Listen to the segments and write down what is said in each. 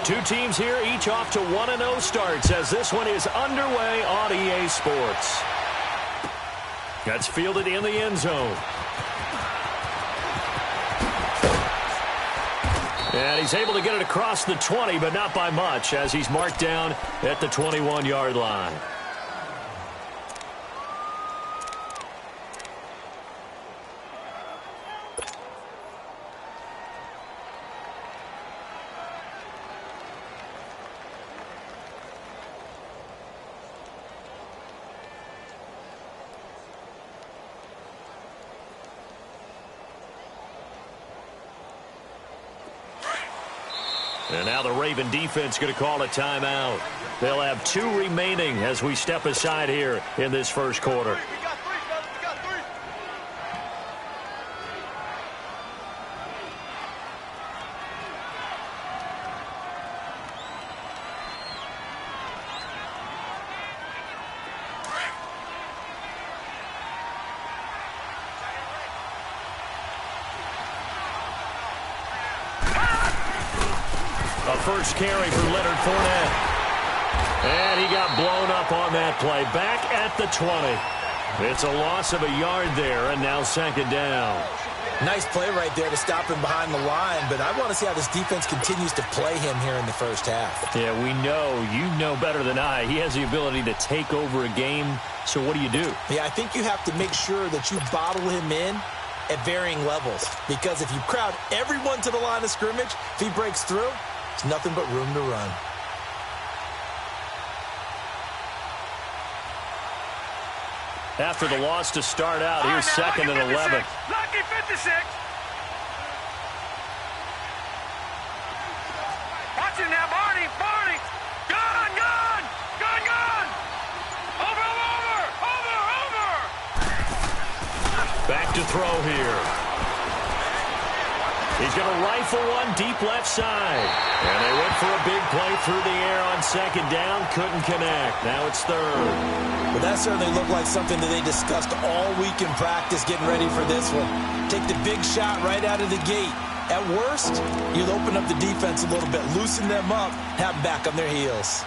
Two teams here, each off to 1-0 starts as this one is underway on EA Sports. That's fielded in the end zone. And he's able to get it across the 20, but not by much, as he's marked down at the 21-yard line. And now the Raven defense going to call a timeout. They'll have 2 remaining as we step aside here in this first quarter. First carry for Leonard Fournette. And he got blown up on that play. Back at the 20. It's a loss of a yard there, and now second down. Nice play right there to stop him behind the line, but I want to see how this defense continues to play him here in the first half. Yeah, we know. You know better than I. He has the ability to take over a game, so what do you do? Yeah, I think you have to make sure that you bottle him in at varying levels, because if you crowd everyone to the line of scrimmage, if he breaks through, it's nothing but room to run. After the loss to start out, here's second and 11. Lucky 56. Watch it now, Barney. Gun. Over. Back to throw here. He's going to rifle one deep left side. And they went for a big play through the air on second down. Couldn't connect. Now it's third. Well, that certainly looked like something that they discussed all week in practice getting ready for this one. Take the big shot right out of the gate. At worst, you'll open up the defense a little bit, loosen them up, have them back on their heels.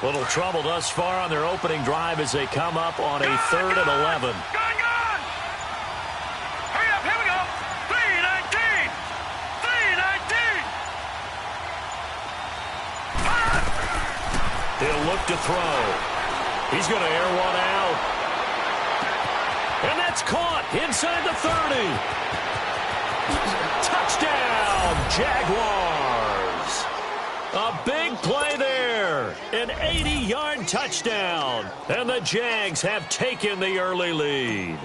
Little trouble thus far on their opening drive as they come up on a third and 11. Gun! Hurry up, here we go. 3-19. He'll look to throw. He's going to air one out. And that's caught inside the 30. Touchdown, Jaguars. A big play there. An 80-yard touchdown. And the Jags have taken the early lead.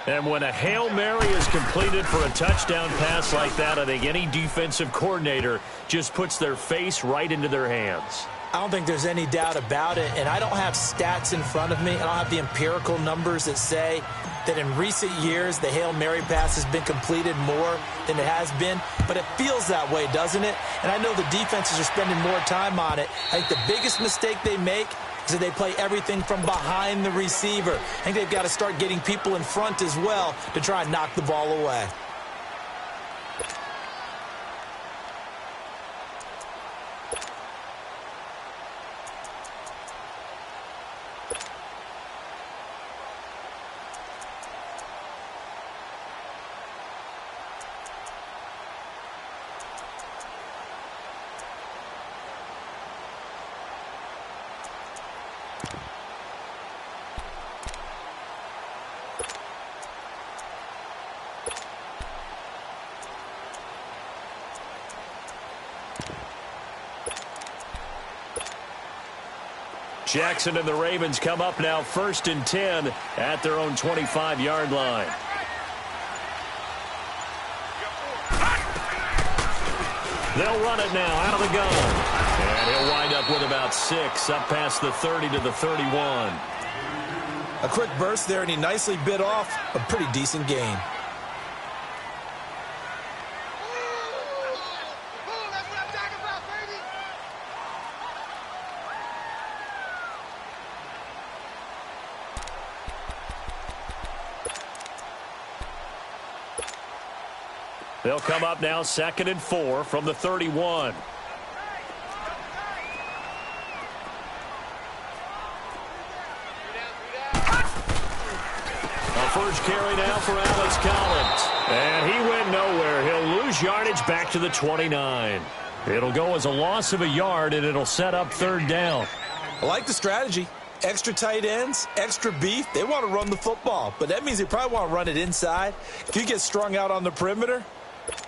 And when a Hail Mary is completed for a touchdown pass like that, I think any defensive coordinator just puts their face right into their hands. I don't think there's any doubt about it, and I don't have stats in front of me. I don't have the empirical numbers that say that in recent years the Hail Mary pass has been completed more than it has been, but it feels that way, doesn't it? And I know the defenses are spending more time on it. I think the biggest mistake they make is that they play everything from behind the receiver. I think they've got to start getting people in front as well to try and knock the ball away. Jackson and the Ravens come up now 1st and 10 at their own 25-yard line. They'll run it now out of the gun. And he'll wind up with about 6 up past the 30 to the 31. A quick burst there, and he nicely bit off a pretty decent gain. They'll come up now 2nd and 4 from the 31. First carry now for Alex Collins. And he went nowhere. He'll lose yardage back to the 29. It'll go as a loss of a yard, and it'll set up 3rd down. I like the strategy. Extra tight ends, extra beef. They want to run the football, but that means they probably want to run it inside. If you get strung out on the perimeter,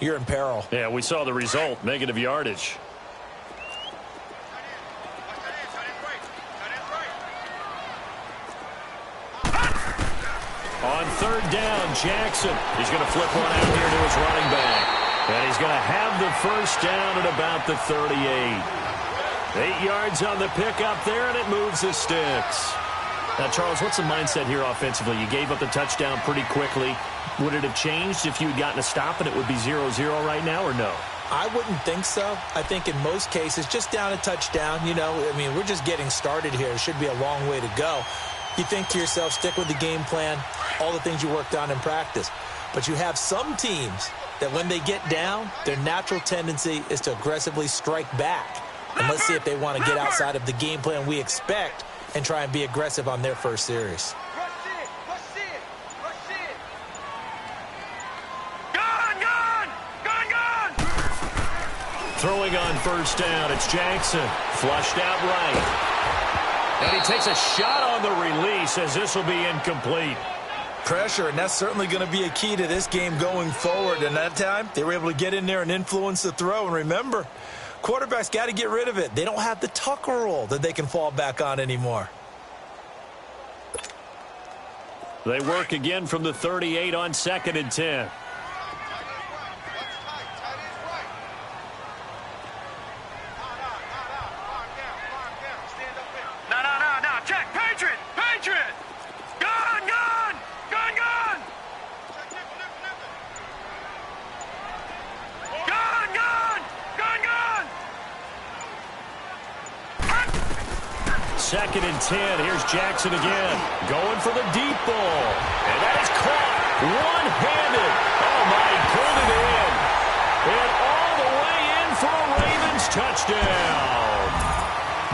you're in peril. Yeah, we saw the result, negative yardage. On 3rd down, Jackson. He's going to flip one out here to his running back. And he's going to have the first down at about the 38. 8 yards on the pickup there, and it moves the sticks. Now, Charles, what's the mindset here offensively? You gave up the touchdown pretty quickly. Would it have changed if you had gotten a stop and it would be 0-0 right now, or no? I wouldn't think so. I think in most cases, just down a touchdown, we're just getting started here. It should be a long way to go. You think to yourself, stick with the game plan, all the things you worked on in practice. But you have some teams that when they get down, their natural tendency is to aggressively strike back. And let's see if they want to get outside of the game plan we expect and try and be aggressive on their first series. Throwing on 1st down, it's Jackson. Flushed out right. And he takes a shot on the release as this will be incomplete. Pressure, and that's certainly going to be a key to this game going forward. And that time, they were able to get in there and influence the throw. And remember, quarterbacks got to get rid of it. They don't have the tuck rule that they can fall back on anymore. They work again from the 38 on 2nd and 10. Second and 10. Here's Jackson again. Going for the deep ball. And that is caught. One-handed. Oh, my. Pulled it in. And all the way in for a Ravens touchdown.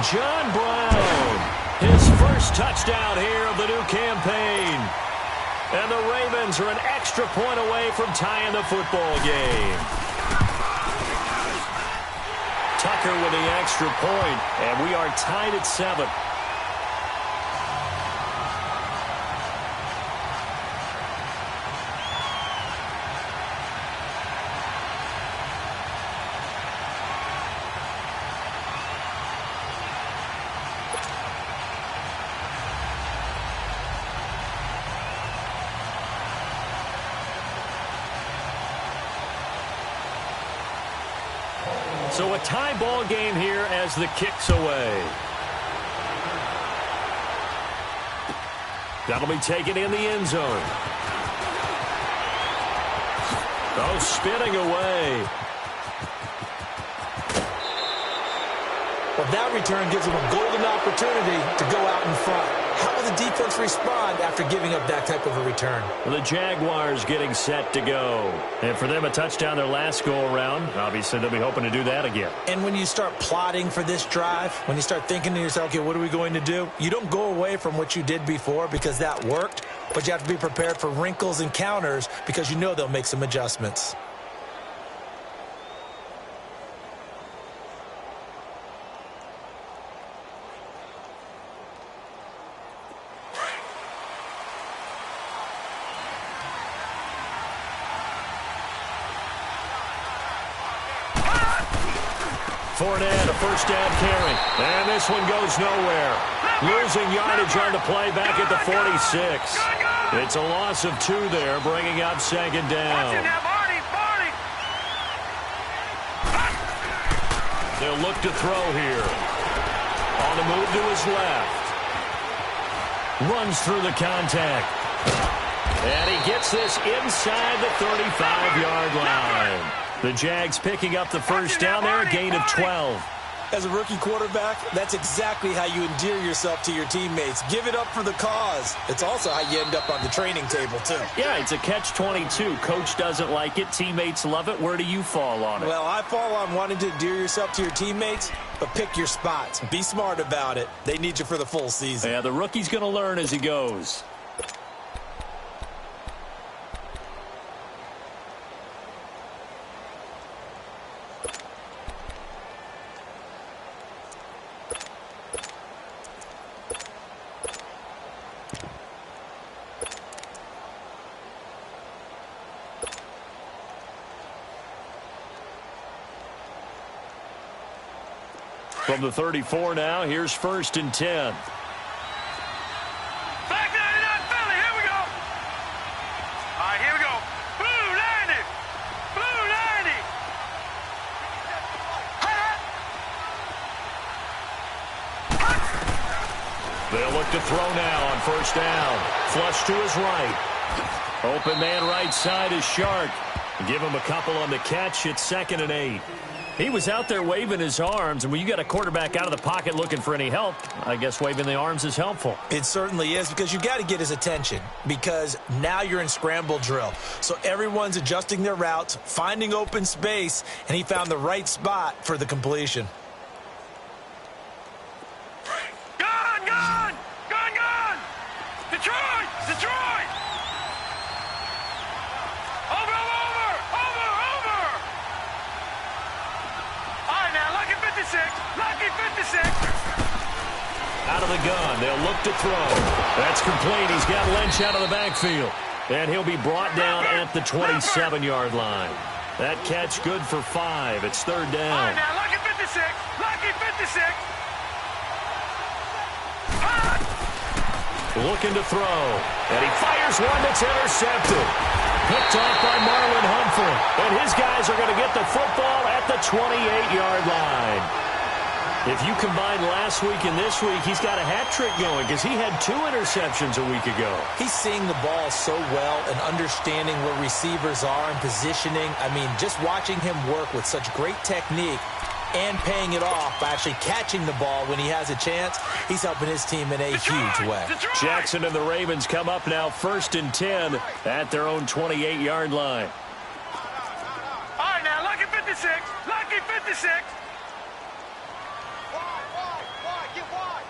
John Brown. His first touchdown here of the new campaign. And the Ravens are an extra point away from tying the football game. Tucker with the extra point. And we are tied at 7. So a tie ball game here as the kick's away. That'll be taken in the end zone. Oh, spinning away. Well, that return gives them a golden opportunity to go out in front. How will the defense respond after giving up that type of a return? The Jaguars getting set to go. And for them, a touchdown their last go-around. Obviously, they'll be hoping to do that again. And when you start plotting for this drive, when you start thinking to yourself, okay, what are we going to do? You don't go away from what you did before because that worked, but you have to be prepared for wrinkles and counters because you know they'll make some adjustments. Fournette, a first down carry. And this one goes nowhere. Losing yardage on the play back at the 46. It's a loss of 2 there, bringing up 2nd down. They'll look to throw here. On the move to his left. Runs through the contact. And he gets this inside the 35-yard line. The Jags picking up the first down there, a gain of 12. As a rookie quarterback, that's exactly how you endear yourself to your teammates. Give it up for the cause. It's also how you end up on the training table, too. Yeah, it's a catch-22. Coach doesn't like it. Teammates love it. Where do you fall on it? Well, I fall on wanting to endear yourself to your teammates, but pick your spots. Be smart about it. They need you for the full season. Yeah, the rookie's going to learn as he goes. From the 34 now, here's 1st and 10. Back 99 Philly, here we go. All right, here we go. Blue 90. Blue 90. They'll look to throw now on 1st down. Flush to his right. Open man right side is Shark. Give him a couple on the catch. It's 2nd and 8. He was out there waving his arms, and when you got a quarterback out of the pocket looking for any help, I guess waving the arms is helpful. It certainly is, because you've got to get his attention, because now you're in scramble drill. So everyone's adjusting their routes, finding open space, and he found the right spot for the completion. Gone, gone, gone, gone. Detroit, Detroit. Over, over, over, over. All right, now, lucky 56, lucky 56. Out of the gun, they'll look to throw. That's complete. He's got Lynch out of the backfield. And he'll be brought down at the 27-yard line. That catch good for 5. It's 3rd down. All right, now, lucky 56, lucky 56. Looking to throw. And he fires one that's intercepted. Picked off by Marlon Humphrey. And his guys are going to get the football at the 28-yard line. If you combine last week and this week, he's got a hat trick going because he had 2 interceptions a week ago. He's seeing the ball so well and understanding where receivers are and positioning. I mean, just watching him work with such great technique and paying it off by actually catching the ball when he has a chance, he's helping his team in a huge way. Jackson and the Ravens come up now 1st and 10 at their own 28-yard line. All right, now, lucky 56, lucky 56. Wide, get wide.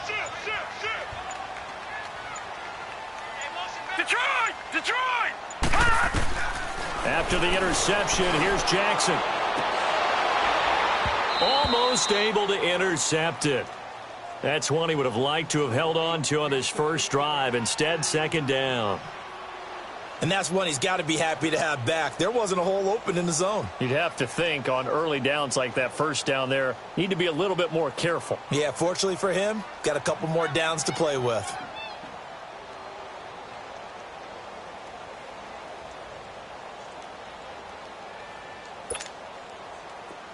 Sit. Detroit, Detroit. After the interception, here's Jackson. Almost able to intercept it. That's one he would have liked to have held on to on this first drive. Instead, 2nd down. And that's one he's got to be happy to have back. There wasn't a hole open in the zone. You'd have to think on early downs like that 1st down there, need to be a little bit more careful. Yeah, fortunately for him, got a couple more downs to play with.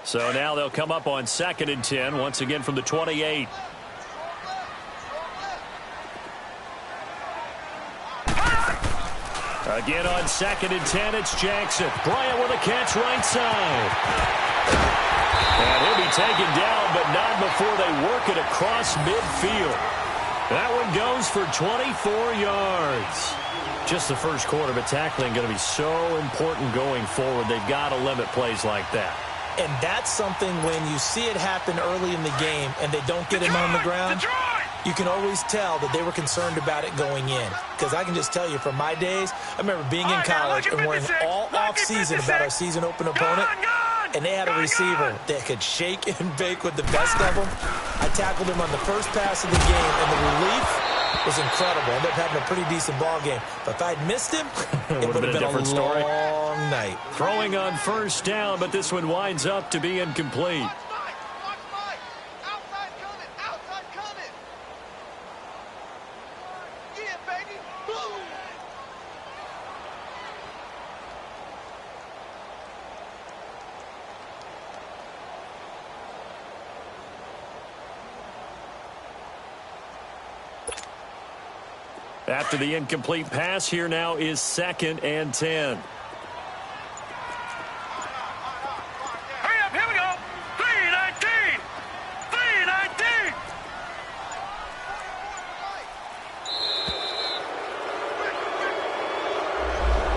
So now they'll come up on 2nd and 10, once again from the 28. Again on 2nd and 10, it's Jackson. Bryant with a catch right side. And he'll be taken down, but not before they work it across midfield. That one goes for 24 yards. Just the first quarter, but tackling going to be so important going forward. They've got to limit plays like that. And that's something when you see it happen early in the game and they don't get him on the ground, you can always tell that they were concerned about it going in. Because I can just tell you from my days, I remember being in college and worrying all off-season about our season open opponent, and they had a receiver that could shake and bake with the best of them. I tackled him on the first pass of the game, and the relief was incredible. Ended up having a pretty decent ball game. But if I'd missed him, it would have been a different story. Long night. Throwing on 1st down, but this one winds up to be incomplete. After the incomplete pass, here now is 2nd and 10. Hurry up, here we go.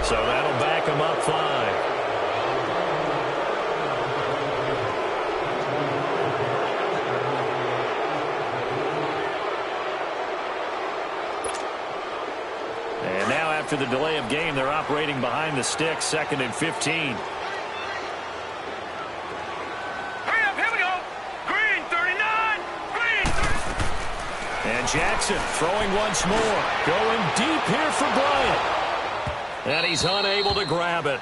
So that'll back him up 5. And now after the delay of game, they're operating behind the sticks, 2nd and 15. Hurry up, here we go. Green 39, green 30. And Jackson throwing once more. Going deep here for Bryant. And he's unable to grab it.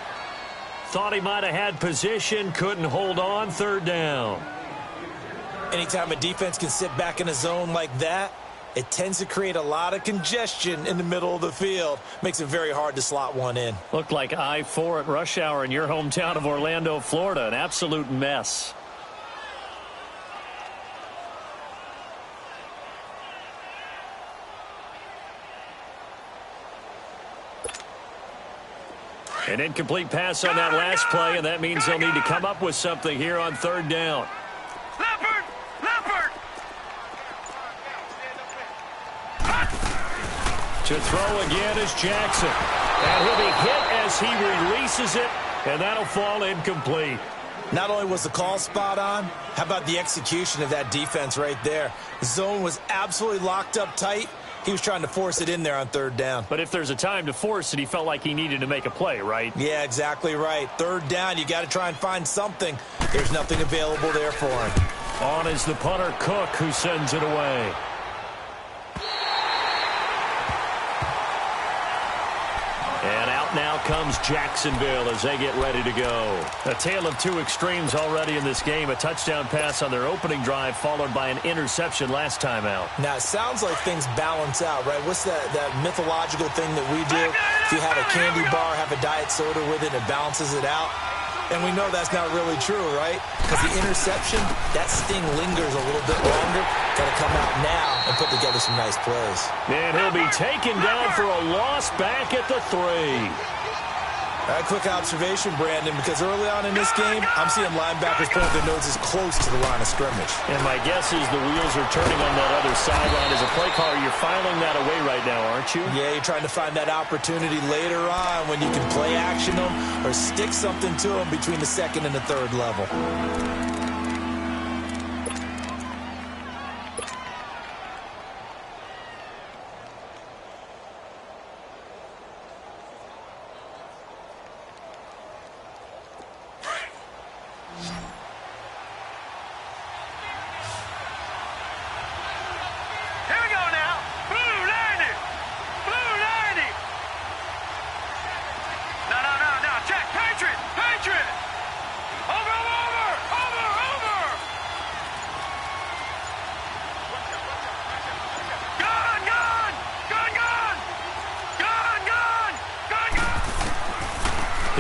Thought he might have had position, couldn't hold on, 3rd down. Anytime a defense can sit back in a zone like that, it tends to create a lot of congestion in the middle of the field. Makes it very hard to slot one in. Looked like I-4 at rush hour in your hometown of Orlando, Florida. An absolute mess. An incomplete pass on that last play, and that means they'll need to come up with something here on 3rd down. Leopard, leopard. To throw again is Jackson. And he'll be hit as he releases it, and that'll fall incomplete. Not only was the call spot on, how about the execution of that defense right there? The zone was absolutely locked up tight. He was trying to force it in there on 3rd down. But if there's a time to force it, he felt like he needed to make a play, right? Yeah, exactly right. 3rd down, you got to try and find something. There's nothing available there for him. On is the punter, Cook, who sends it away. And out now comes Jacksonville as they get ready to go. A tale of 2 extremes already in this game. A touchdown pass on their opening drive, followed by an interception last time out. Now, it sounds like things balance out, right? What's that mythological thing that we do? If you have a candy bar, have a diet soda with it, it balances it out. And we know that's not really true, right? Because the interception, that sting lingers a little bit longer. Got to come out now and put together some nice plays. And he'll be taken down for a loss back at the 3. A quick observation, Brandon, because early on in this game, I'm seeing linebackers point their noses close to the line of scrimmage. And my guess is the wheels are turning on that other sideline. As a play caller, you're filing that away right now, aren't you? Yeah, you're trying to find that opportunity later on when you can play action them or stick something to them between the 2nd and the 3rd level.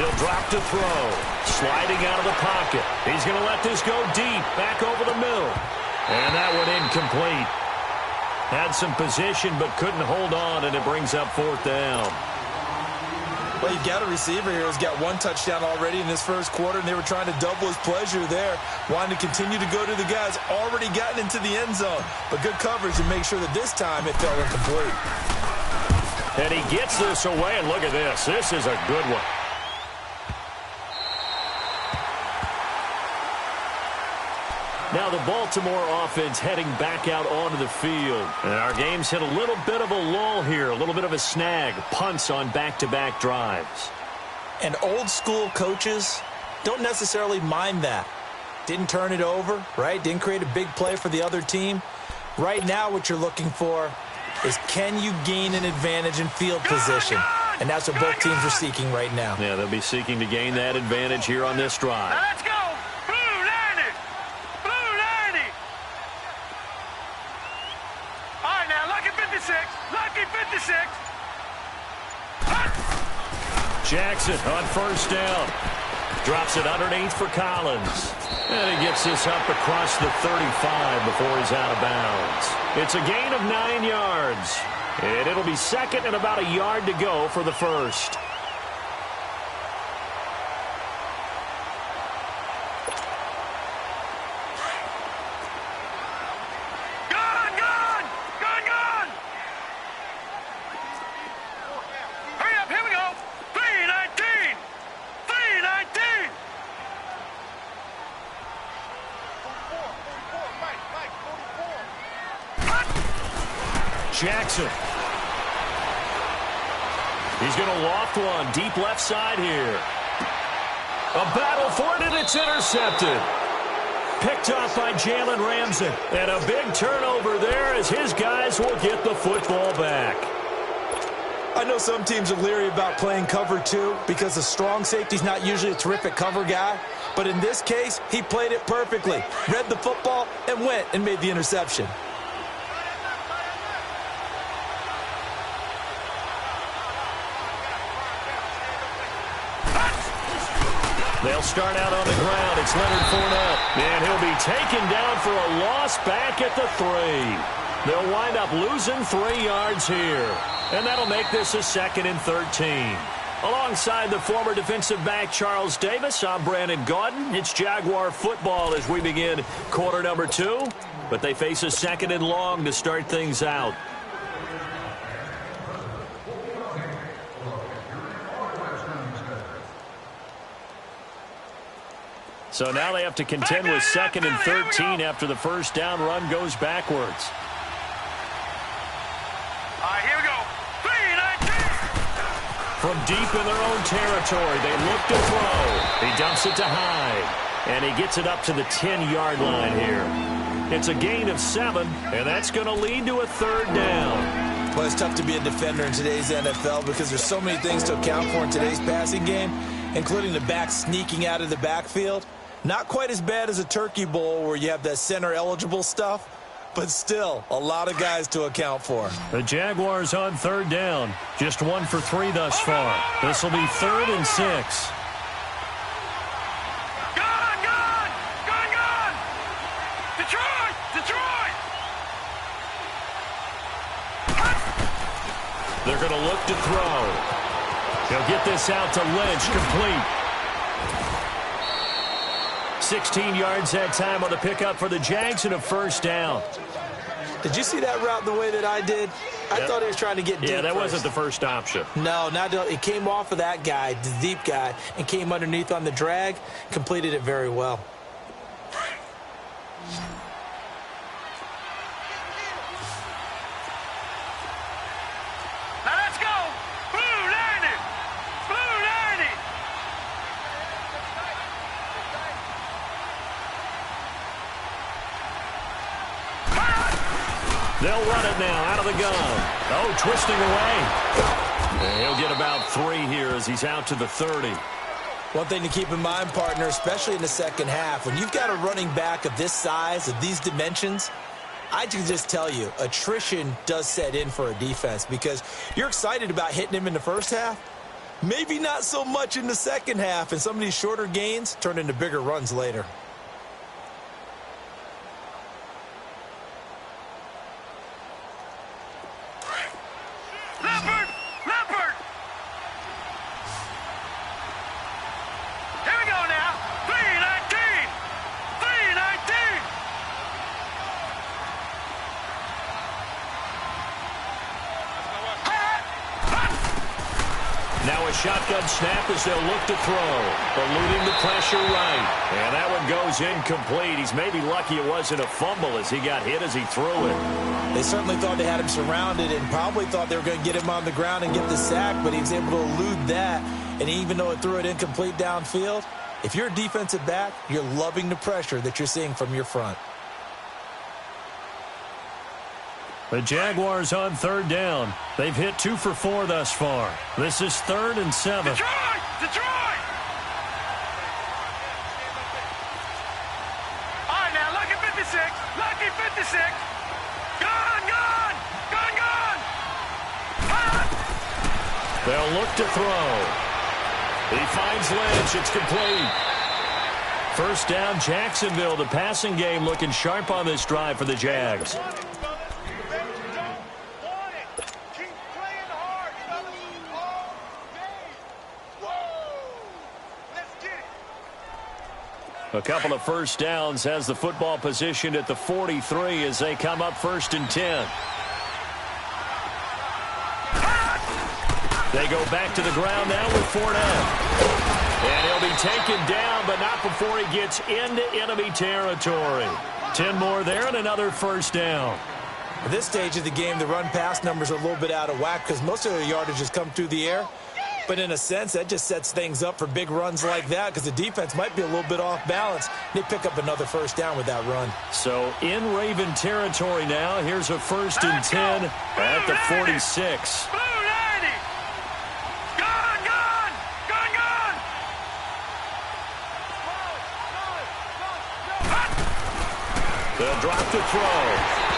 He'll drop to throw. Sliding out of the pocket. He's going to let this go deep. Back over the middle. And that one incomplete. Had some position but couldn't hold on, and it brings up 4th down. Well, you've got a receiver here who's got 1 touchdown already in this 1st quarter, and they were trying to double his pleasure there. Wanting to continue to go to the guys already gotten into the end zone. But good coverage to make sure that this time it fell incomplete. And he gets this away, and look at this. This is a good one. Now the Baltimore offense heading back out onto the field. And our game's hit a little bit of a lull here, a little bit of a snag. Punts on back-to-back drives. And old-school coaches don't necessarily mind that. Didn't turn it over, right? Didn't create a big play for the other team. Right now what you're looking for is can you gain an advantage in field position? And that's what both teams are seeking right now. Yeah, they'll be seeking to gain that advantage here on this drive. Now let's go. Blue 90. Blue 90. All right, now, lucky 56. Lucky 56. Jackson on 1st down. Drops it underneath for Collins. And he gets this up across the 35 before he's out of bounds. It's a gain of 9 yards. And it'll be 2nd and about a yard to go for the 1st. Hurry up, here we go. 390. Jackson. He's going to loft one deep left side here. A battle for it, and it's intercepted. Picked off by Jalen Ramsey. And a big turnover there as his guys will get the football back. I know some teams are leery about playing cover 2 because the strong safety's not usually a terrific cover guy. But in this case, he played it perfectly. Read the football and went and made the interception. They'll start out on the ground. It's Leonard Fournette. And he'll be taken down for a loss back at the 3. They'll wind up losing 3 yards here. And that'll make this a 2nd and 13. Alongside the former defensive back Charles Davis, I'm Brandon Gaudin. It's Jaguar football as we begin quarter number 2. But they face a 2nd and long to start things out. So now they have to contend with 2nd and 13 after the first down run goes backwards. All right, here we go. 3-19. From deep in their own territory, they look to throw. He dumps it to Hyde, and he gets it up to the 10-yard line here. It's a gain of 7, and that's going to lead to a 3rd down. Well, it's tough to be a defender in today's NFL because there's so many things to account for in today's passing game, including the back sneaking out of the backfield. Not quite as bad as a turkey bowl where you have that center-eligible stuff, but still a lot of guys to account for. The Jaguars on 3rd down. Just 1 for 3 thus far. This will be 3rd and 6. Gone! Detroit! They're going to look to throw. He'll get this out to Lynch, complete. 16 yards that time on the pickup for the Jags and a 1st down. Did you see that route the way that I did? I thought he was trying to get deep. Yeah, that first. wasn't the first option. No, not it came off of that guy, the deep guy, and came underneath on the drag, completed it very well. Now let's go. Blue 90. They'll run it now out of the gun. Oh, twisting away. And he'll get about 3 here as he's out to the 30. One thing to keep in mind, partner, especially in the second half, when you've got a running back of this size, of these dimensions, I can just tell you, attrition does set in for a defense because you're excited about hitting him in the first half. Maybe not so much in the second half, and some of these shorter gains turn into bigger runs later. Leopard! Here we go now. 3-19. Now a shotgun snap as they'll look to throw. Eluding the pressure right. And that one goes incomplete. He's maybe lucky it wasn't a fumble as he got hit as he threw it. They certainly thought they had him surrounded and probably thought they were going to get him on the ground and get the sack, but he was able to elude that. And even though it threw it incomplete downfield, if you're a defensive back, you're loving the pressure that you're seeing from your front. The Jaguars on 3rd down. They've hit 2 for 4 thus far. This is 3rd and 7. Detroit! All right, now, lucky 56. Gone! They'll look to throw. He finds Lynch. It's complete. 1st down, Jacksonville. The passing game looking sharp on this drive for the Jags. A couple of 1st downs has the football positioned at the 43 as they come up 1st and 10. They go back to the ground now with Fournette. And he'll be taken down, but not before he gets into enemy territory. 10 more there and another 1st down. At this stage of the game, the run-pass numbers are a little bit out of whack because most of the yardage has come through the air. But in a sense, that just sets things up for big runs like that because the defense might be a little bit off balance. They pick up another first down with that run. So in Raven territory now, here's a 1st and 10 at the 46. They'll drop the throw.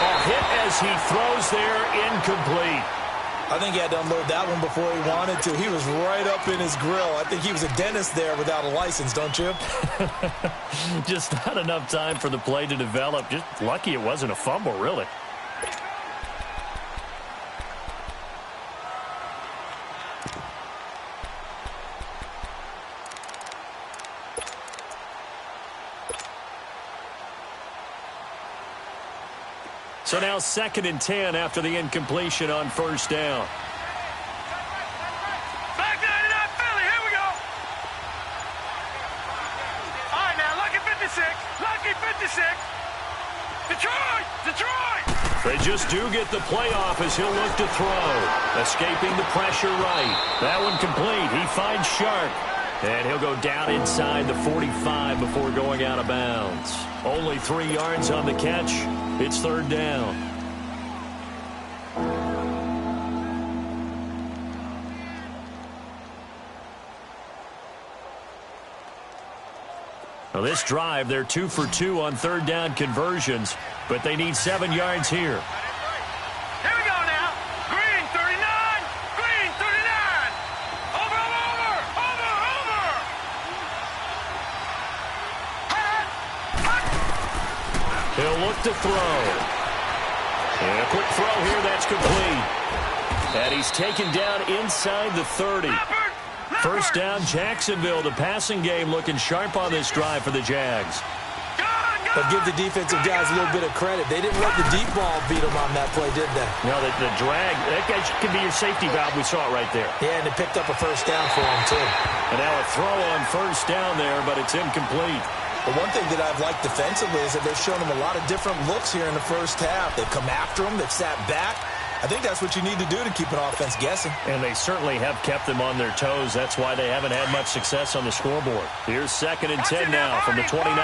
A hit as he throws there, incomplete. I think he had to unload that one before he wanted to. He was right up in his grill. I think he was a dentist there without a license, don't you? Just not enough time for the play to develop. Just lucky it wasn't a fumble, really. So now 2nd and 10 after the incompletion on 1st down. Back 99 Philly, here we go. All right, now, lucky 56. Lucky 56. Detroit! They just do get the playoff as he'll look to throw. Escaping the pressure right. That one complete. He finds Sharp. And he'll go down inside the 45 before going out of bounds. Only 3 yards on the catch. It's 3rd down. Now this drive, they're 2 for 2 on 3rd down conversions, but they need 7 yards here. Here we go now. Green 39. Green 39. Over. He'll look to throw. And a quick throw here, that's complete. And he's taken down inside the 30. First down, Jacksonville. The passing game looking sharp on this drive for the Jags. But give the defensive guys a little bit of credit. They didn't let the deep ball beat them on that play, did they? No, the drag, that guy could be your safety valve. We saw it right there. Yeah, and it picked up a first down for him, too. And now a throw on 1st down there, but it's incomplete. But one thing that I've liked defensively is that they've shown him a lot of different looks here in the first half. They've come after him. They've sat back. I think that's what you need to do to keep an offense guessing. And they certainly have kept them on their toes. That's why they haven't had much success on the scoreboard. Here's 2nd and 10 now from the 29. Here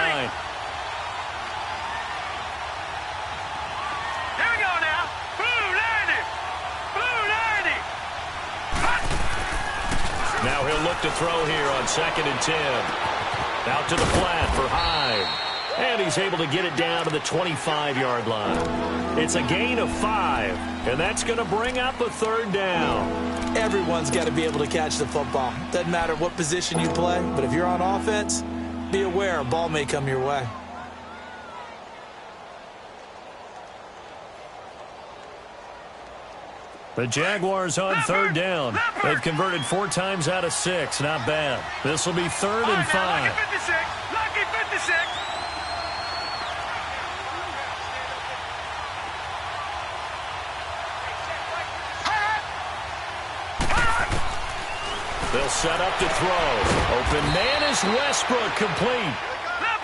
we go now. Blue 90. Now he'll look to throw here on 2nd and 10. Out to the flat for Hyde. And he's able to get it down to the 25-yard line. It's a gain of 5, and that's going to bring up a 3rd down. Everyone's got to be able to catch the football. Doesn't matter what position you play, but if you're on offense, be aware a ball may come your way. The Jaguars on 3rd down. They've converted 4 times out of 6. Not bad. This will be 3rd and 5. Lucky 56. They'll set up to throw. Open man is Westbrook, complete.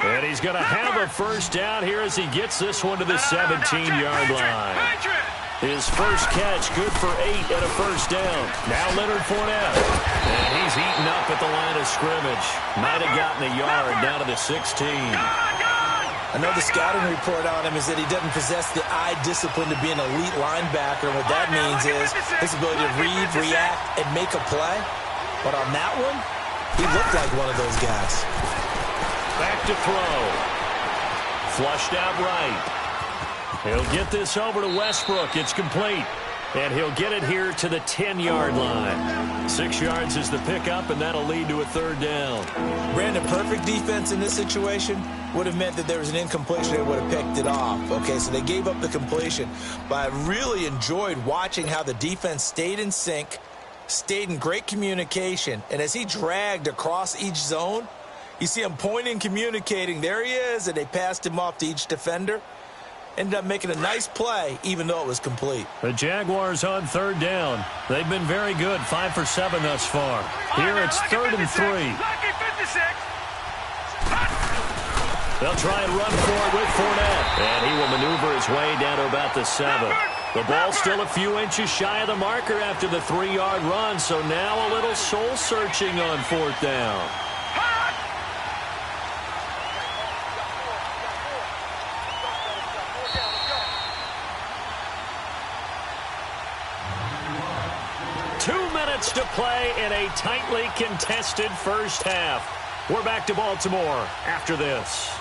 And he's going to have a first down here as he gets this one to the 17-yard line. His first catch, good for 8 and a first down. Now Leonard Fournette. And he's eaten up at the line of scrimmage. Might have gotten a yard down to the 16. I know the scouting report on him is that he doesn't possess the eye discipline to be an elite linebacker. What that means is his ability to read, react, and make a play. But on that one, he looked like one of those guys. Back to throw. Flushed out right. He'll get this over to Westbrook. It's complete. And he'll get it here to the 10-yard line. 6 yards is the pickup, and that'll lead to a 3rd down. Brandon, perfect defense in this situation would have meant that there was an incompletion. They would have picked it off. Okay, so they gave up the completion. But I really enjoyed watching how the defense stayed in sync, stayed in great communication. And as he dragged across each zone, you see him pointing, communicating. There he is, and they passed him off to each defender. Ended up making a nice play, even though it was complete. The Jaguars on 3rd down. They've been very good, 5 for 7 thus far. Here it's 3rd and 3. They'll try and run for it with Fournette. And he will maneuver his way down to about the 7. The ball's still a few inches shy of the marker after the 3-yard run, so now a little soul-searching on 4th down. To play in a tightly contested first half. We're back to Baltimore after this.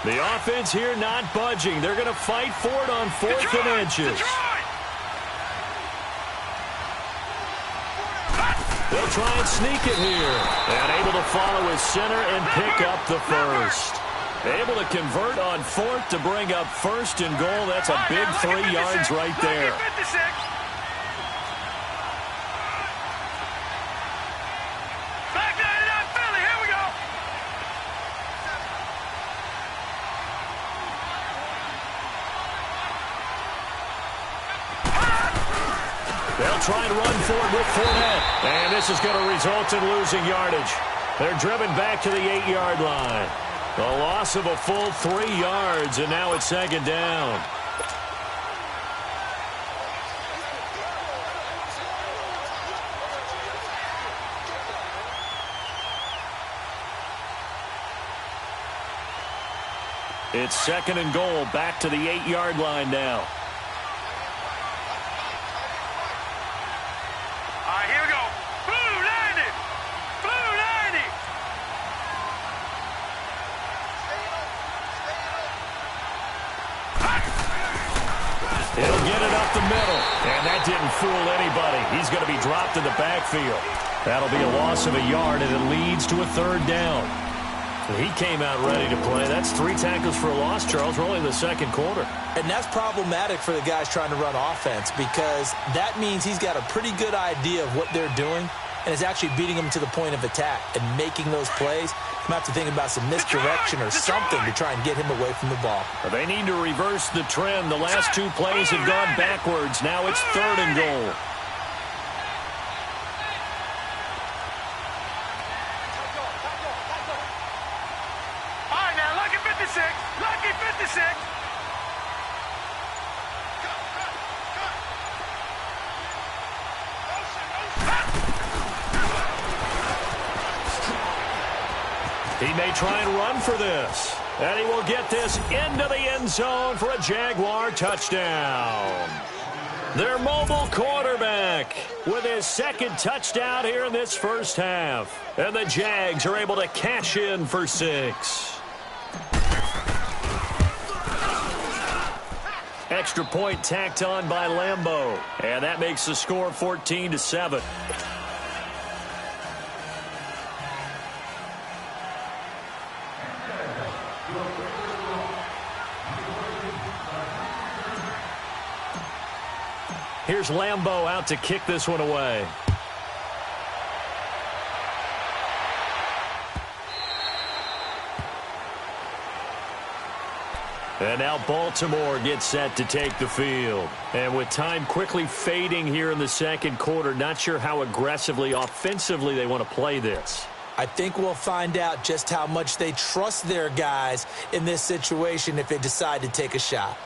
The offense here not budging. They're going to fight for it on 4th and inches. They'll try and sneak it here. And able to follow his center and pick up the first. Able to convert on 4th to bring up 1st and goal. That's a big 3 yards right there. They'll try and run for it with Fournette. And this is going to result in losing yardage. They're driven back to the 8-yard line. A loss of a full 3 yards, and now it's 2nd down. It's 2nd and goal, back to the 8-yard line now. He'll get it up the middle, and that didn't fool anybody. He's going to be dropped in the backfield. That'll be a loss of a yard, and it leads to a 3rd down. He came out ready to play. That's 3 tackles for a loss, Charles. We're only in the 2nd quarter. And that's problematic for the guys trying to run offense because that means he's got a pretty good idea of what they're doing and is actually beating them to the point of attack and making those plays. I'm going to have to think about some misdirection or something to try and get him away from the ball. They need to reverse the trend. The last 2 plays have gone backwards. Now it's 3rd and goal. All right, now, lucky 56. Lucky 56. He may try and run for this. And he will get this into the end zone for a Jaguar touchdown. Their mobile quarterback with his 2nd touchdown here in this first half. And the Jags are able to cash in for 6. Extra point tacked on by Lambeau. And that makes the score 14-7. Here's Lambeau out to kick this one away. And now Baltimore gets set to take the field. And with time quickly fading here in the 2nd quarter, not sure how aggressively, offensively they want to play this. I think we'll find out just how much they trust their guys in this situation if they decide to take a shot.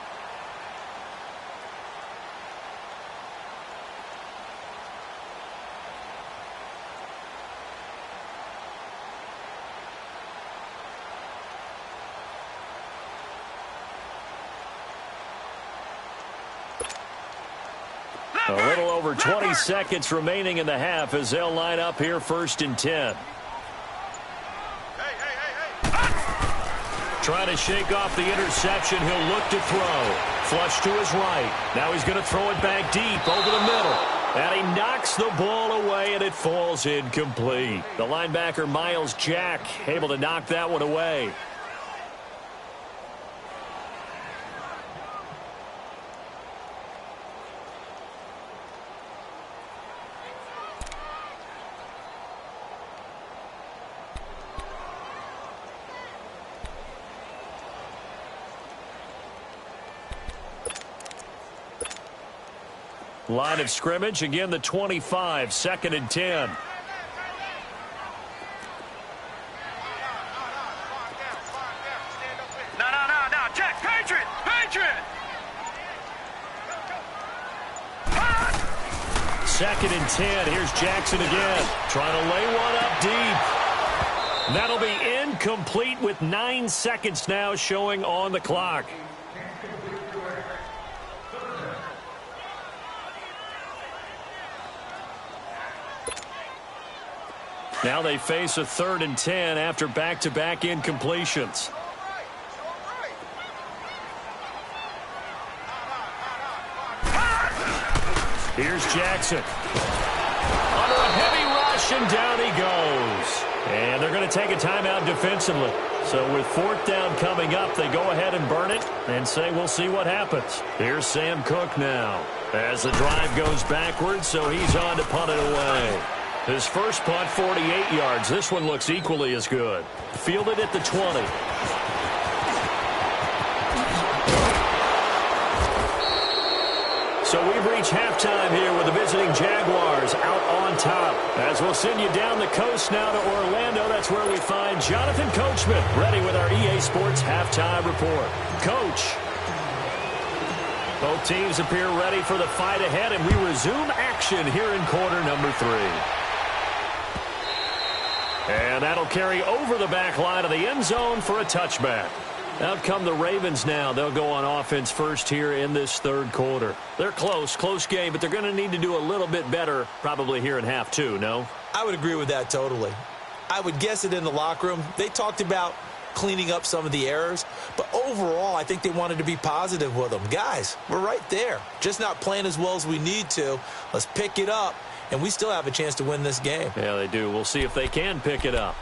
A little over 20 seconds remaining in the half as they'll line up here 1st and 10. Trying to shake off the interception. He'll look to throw. Flush to his right. Now he's going to throw it back deep over the middle. And he knocks the ball away, and it falls incomplete. The linebacker, Miles Jack, able to knock that one away. Line of scrimmage, again the 25, 2nd and 10. No, check, Patriot! 2nd and 10. Here's Jackson again. Trying to lay one up deep. That'll be incomplete with 9 seconds now showing on the clock. Now they face a 3rd and 10 after back-to-back incompletions. Here's Jackson. Under a heavy rush, and down he goes. And they're going to take a timeout defensively. So with 4th down coming up, they go ahead and burn it and say we'll see what happens. Here's Sam Cook now as the drive goes backwards, so he's on to punt it away. His first punt, 48 yards. This one looks equally as good. Fielded at the 20. So we've reached halftime here with the visiting Jaguars out on top. As we'll send you down the coast now to Orlando, that's where we find Jonathan Coachman, ready with our EA Sports halftime report. Coach. Both teams appear ready for the fight ahead, and we resume action here in quarter number 3. And that'll carry over the back line of the end zone for a touchback. Out come the Ravens now. They'll go on offense first here in this 3rd quarter. They're close game, but they're going to need to do a little bit better probably here in half 2, no? I would agree with that totally. I would guess it in the locker room. They talked about cleaning up some of the errors, but overall I think they wanted to be positive with them. Guys, we're right there. Just not playing as well as we need to. Let's pick it up, and we still have a chance to win this game. Yeah, they do. We'll see if they can pick it up.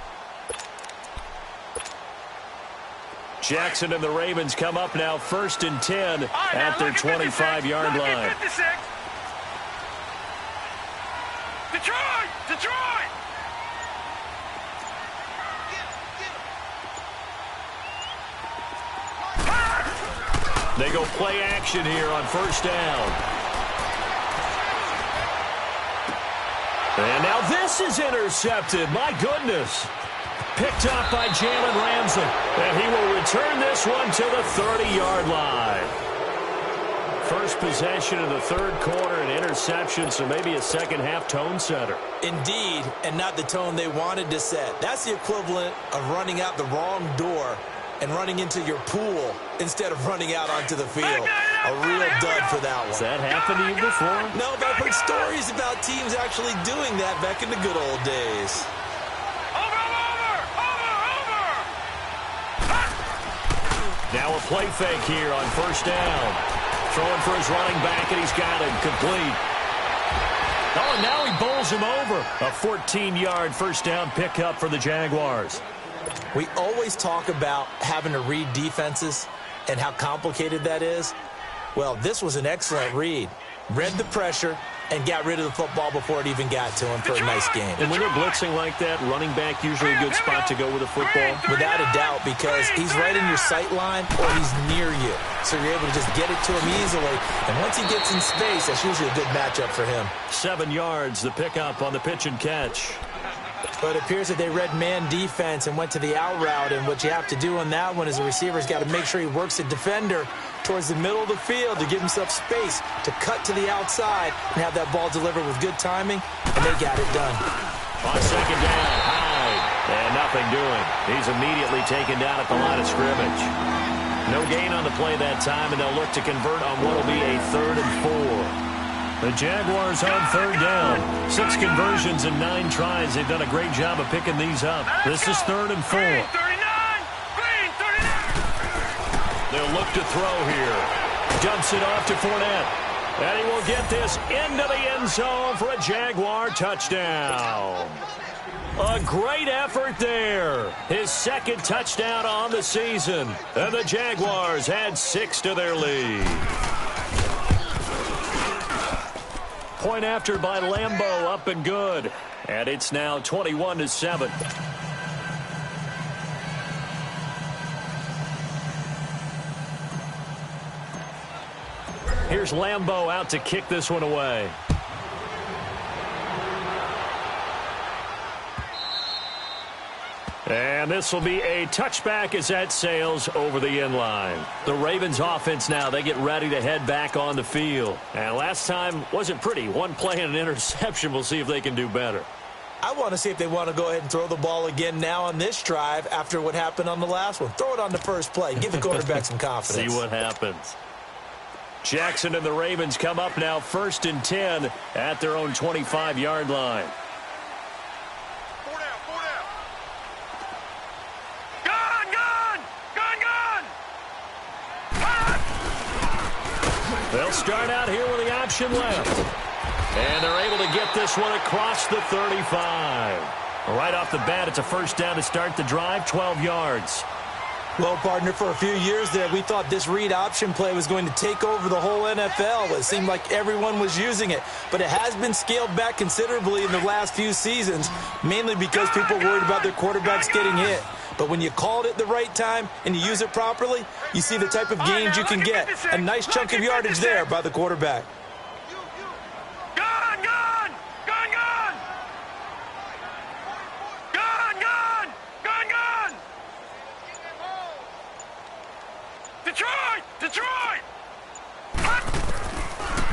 Jackson and the Ravens come up now 1st and 10 at their 25-yard line. Detroit! They go play action here on 1st down. And now this is intercepted. My goodness. Picked up by Jalen Ramsey. And he will return this one to the 30-yard line. First possession of the 3rd quarter, an interception, so maybe a second-half tone setter. Indeed, and not the tone they wanted to set. That's the equivalent of running out the wrong door and running into your pool instead of running out onto the field. A real dud for that one. Has that happened to you before? No, but I've heard stories about teams actually doing that back in the good old days. Now a play fake here on 1st down. Throwing for his running back, and he's got him complete. Oh, and now he bowls him over. A 14-yard 1st down pickup for the Jaguars. We always talk about having to read defenses and how complicated that is. Well, this was an excellent read. Read the pressure and got rid of the football before it even got to him for a nice game. And when they're blitzing like that, running back usually a good spot to go with the football? Without a doubt, because he's right in your sight line or he's near you. So you're able to just get it to him easily. And once he gets in space, that's usually a good matchup for him. 7 yards, the pickup on the pitch and catch. But it appears that they read man defense and went to the out route. And what you have to do on that one is the receiver's got to make sure he works the defender towards the middle of the field to give himself space to cut to the outside and have that ball delivered with good timing, and they got it done. On 2nd down, Hyde, and nothing doing. He's immediately taken down at the line of scrimmage. No gain on the play that time, and they'll look to convert on what will be a 3rd and 4. The Jaguars on 3rd down. 6 conversions and 9 tries. They've done a great job of picking these up. This is 3rd and 4. They'll look to throw here. Dumps it off to Fournette. And he will get this into the end zone for a Jaguar touchdown. A great effort there. His 2nd touchdown on the season. And the Jaguars add 6 to their lead. Point after by Lambeau, up and good. And it's now 21-7. Here's Lambeau out to kick this one away. And this will be a touchback as that sails over the end line. The Ravens offense now, they get ready to head back on the field. And last time wasn't pretty. One play and an interception. We'll see if they can do better. I want to see if they want to go ahead and throw the ball again now on this drive after what happened on the last one. Throw it on the first play. Give the quarterback some confidence. See what happens. Jackson and the Ravens come up now 1st and 10 at their own 25-yard line. They'll start out here with the option left. And they're able to get this one across the 35. Right off the bat, it's a first down to start the drive, 12 yards. Well, partner, for a few years there, we thought this read option play was going to take over the whole NFL. It seemed like everyone was using it. But it has been scaled back considerably in the last few seasons, mainly because people are worried about their quarterbacks getting hit. But when you call it at the right time and you use it properly, you see the type of gains you can get. A nice chunk of yardage there by the quarterback. Detroit!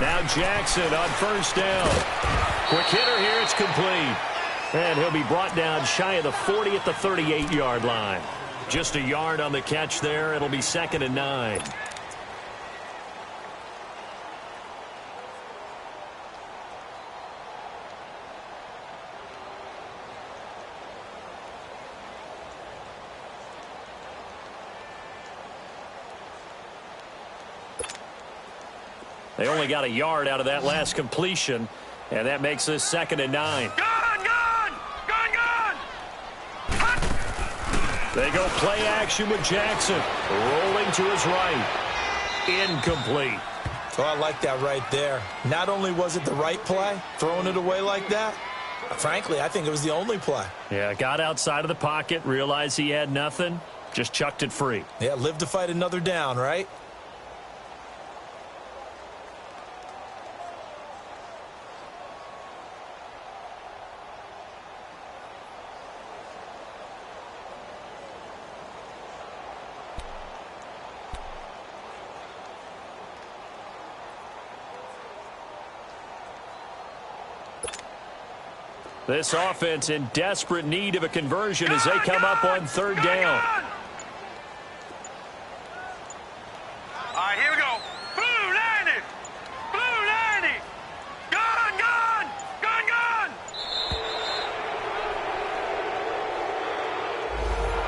Now Jackson on first down. Quick hitter here, it's complete. And he'll be brought down shy of the 40 at the 38-yard line. Just a yard on the catch there. It'll be 2nd and 9. They only got a yard out of that last completion, and that makes this 2nd and 9. They go play action with Jackson. Rolling to his right. Incomplete. So I like that right there. Not only was it the right play, throwing it away like that, frankly, I think it was the only play. Yeah, got outside of the pocket, realized he had nothing, just chucked it free. Yeah, live to fight another down, right? This offense in desperate need of a conversion as they come up on 3rd down. All right, here we go. Blue 90. Blue 90. Gun, gun. Gun, gun.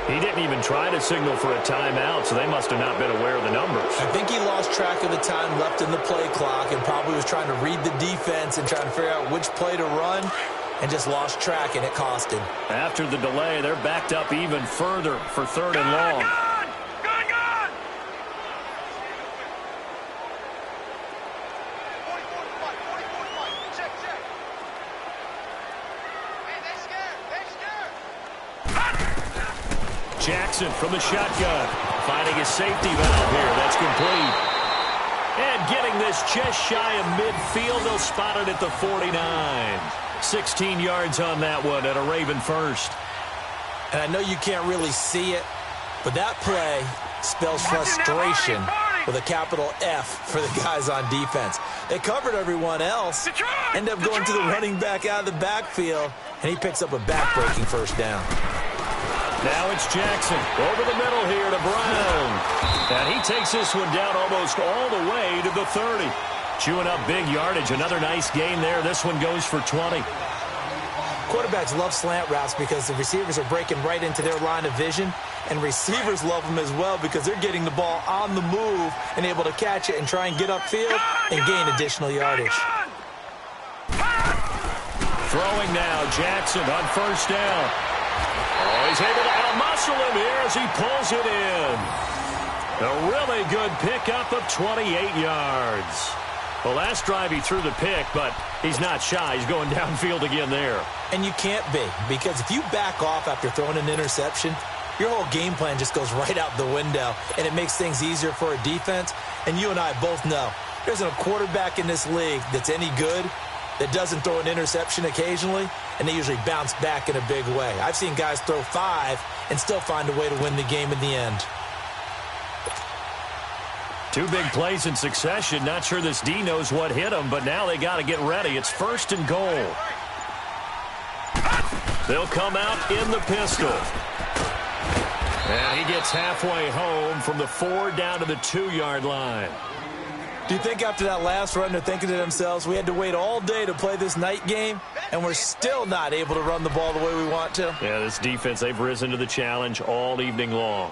He didn't even try to signal for a timeout, so they must have not been aware of the numbers. I think he lost track of the time left in the play clock and probably was trying to read the defense and trying to figure out which play to run. And just lost track, and it cost him. After the delay, they're backed up even further for 3rd and long. Gun, gun, gun. Check, check. Hey, they're scared. Jackson from the shotgun. Finding his safety valve here. That's complete. And getting this just shy of midfield. They'll spot it at the 49. 16 yards on that one at a Raven first. And I know you can't really see it, but that play spells frustration with a capital F for the guys on defense. They covered everyone else, end up going to the running back out of the backfield, and he picks up a back-breaking first down. Now it's Jackson over the middle here to Brown. And he takes this one down almost all the way to the 30. Chewing up big yardage. Another nice gain there. This one goes for 20. Quarterbacks love slant routes because the receivers are breaking right into their line of vision, and receivers love them as well because they're getting the ball on the move and able to catch it and try and get upfield and gain additional yardage. Throwing now, Jackson on first down. Oh, he's able to outmuscle him here as he pulls it in. A really good pickup of 28 yards. The last drive he threw the pick, but he's not shy. He's going downfield again there. And you can't be, because if you back off after throwing an interception, your whole game plan just goes right out the window, and it makes things easier for a defense. And you and I both know There isn't a quarterback in this league that's any good that doesn't throw an interception occasionally, and they usually bounce back in a big way. I've seen guys throw 5 and still find a way to win the game in the end. 2 big plays in succession. Not sure this D knows what hit him, but now they got to get ready. It's 1st and goal. They'll come out in the pistol. And he gets halfway home from the 4 down to the 2-yard line. Do you think after that last run they're thinking to themselves, we had to wait all day to play this night game, and we're still not able to run the ball the way we want to? Yeah, this defense, they've risen to the challenge all evening long.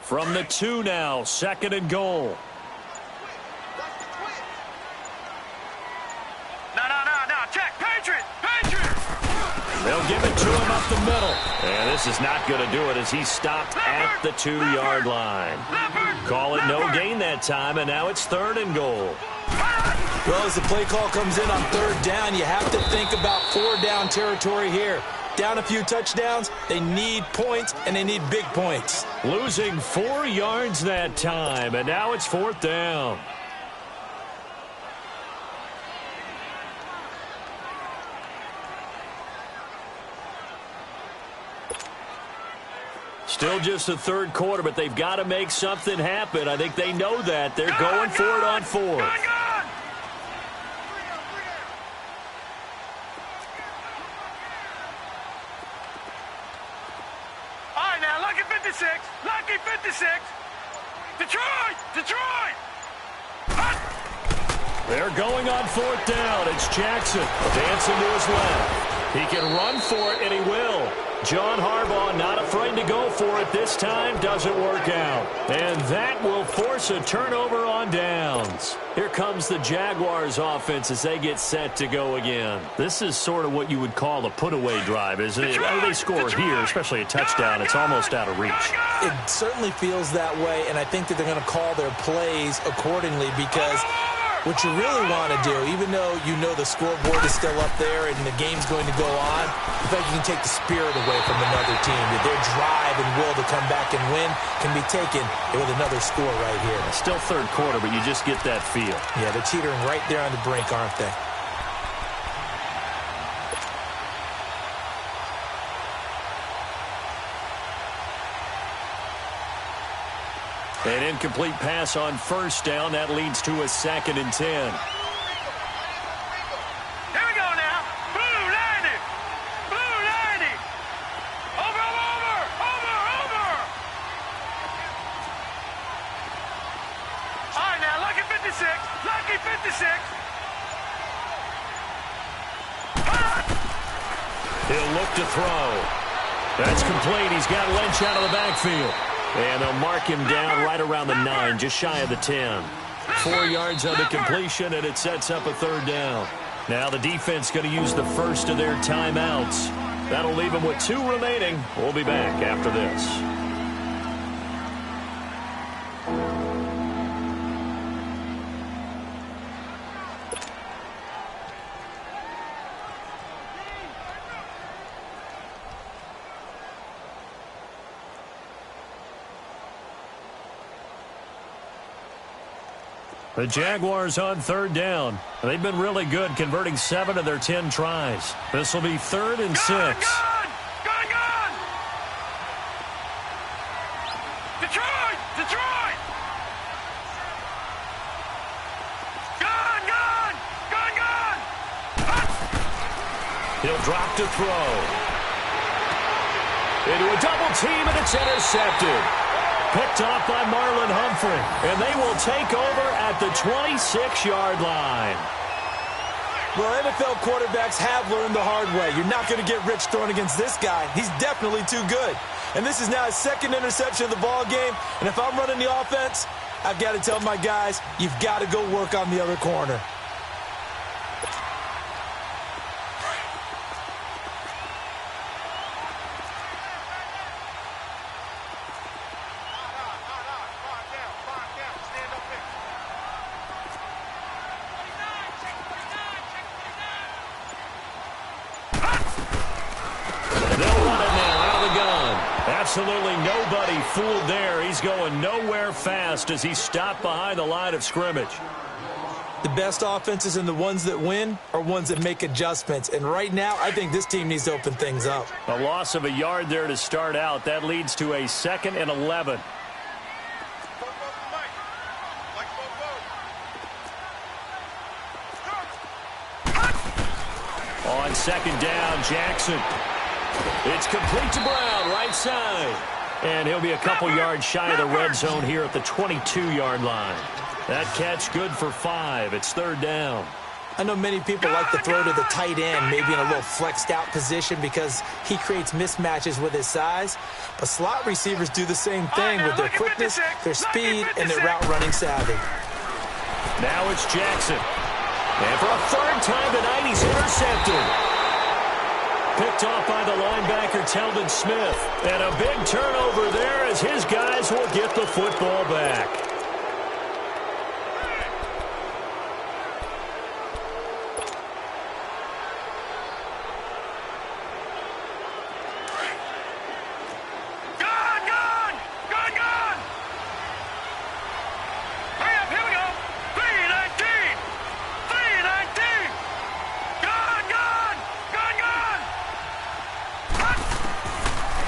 From the 2 now, 2nd and goal. No, check, Patriot. They'll give it to him up the middle. And this is not going to do it as he's stopped at the 2-yard line. Call it no gain that time, and now it's 3rd and goal. Well, as the play call comes in on 3rd down, you have to think about 4-down territory here. Down a few touchdowns, they need points, and they need big points. Losing 4 yards that time, and now it's 4th down. Still just the 3rd quarter, but they've got to make something happen. I think they know that. They're going for it on 4th. Lucky 56. Detroit. They're going on 4th down. It's Jackson dancing to his left. He can run for it, and he will. John Harbaugh not afraid to go for it this time. Doesn't work out. And that will force a turnover on downs. Here comes the Jaguars offense as they get set to go again. This is sort of what you would call a put-away drive, isn't it? They score here, especially a touchdown. It's almost out of reach. It certainly feels that way, and I think that they're going to call their plays accordingly because what you really want to do, even though you know the scoreboard is still up there and the game's going to go on, the fact you can take the spirit away from another team, that their drive and will to come back and win can be taken with another score right here. Still 3rd quarter, but you just get that feel. Yeah, they're teetering right there on the brink, aren't they? An incomplete pass on 1st down. That leads to a 2nd and 10. Here we go now. Blue 90. Over. All right, now, lucky 56. He'll look to throw. That's complete. He's got Lynch out of the backfield. And they'll mark him down right around the 9, just shy of the 10. 4 yards on the completion, and it sets up a 3rd down. Now the defense going to use the first of their timeouts. That'll leave them with 2 remaining. We'll be back after this. The Jaguars on 3rd down. They've been really good, converting 7 of their 10 tries. This will be 3rd and 6. Gone! Detroit! Gone! He'll drop to throw. Into a double team, and it's intercepted. Picked off by Marlon Humphrey, and they will take over at the 26-yard line. Well, NFL quarterbacks have learned the hard way. You're not going to get rich throwing against this guy. He's definitely too good. And this is now his 2nd interception of the ball game. And if I'm running the offense, I've got to tell my guys, you've got to go work on the other corner. Absolutely nobody fooled there. He's going nowhere fast as he's stopped behind the line of scrimmage. The best offenses and the ones that win are ones that make adjustments. And right now, I think this team needs to open things up. A loss of a yard there to start out. That leads to a 2nd and 11. On 2nd down, Jackson. It's complete to Brown, right side. And he'll be a couple yards shy of the red zone here at the 22-yard line. That catch good for 5. It's 3rd down. I know many people like to throw to the tight end, maybe in a little flexed out position because he creates mismatches with his size. But slot receivers do the same thing with their quickness, their speed, and their route running savvy. Now it's Jackson. And for a 3rd time tonight, he's intercepted. Picked off by the linebacker, Telvin Smith. And a big turnover there as his guys will get the football back.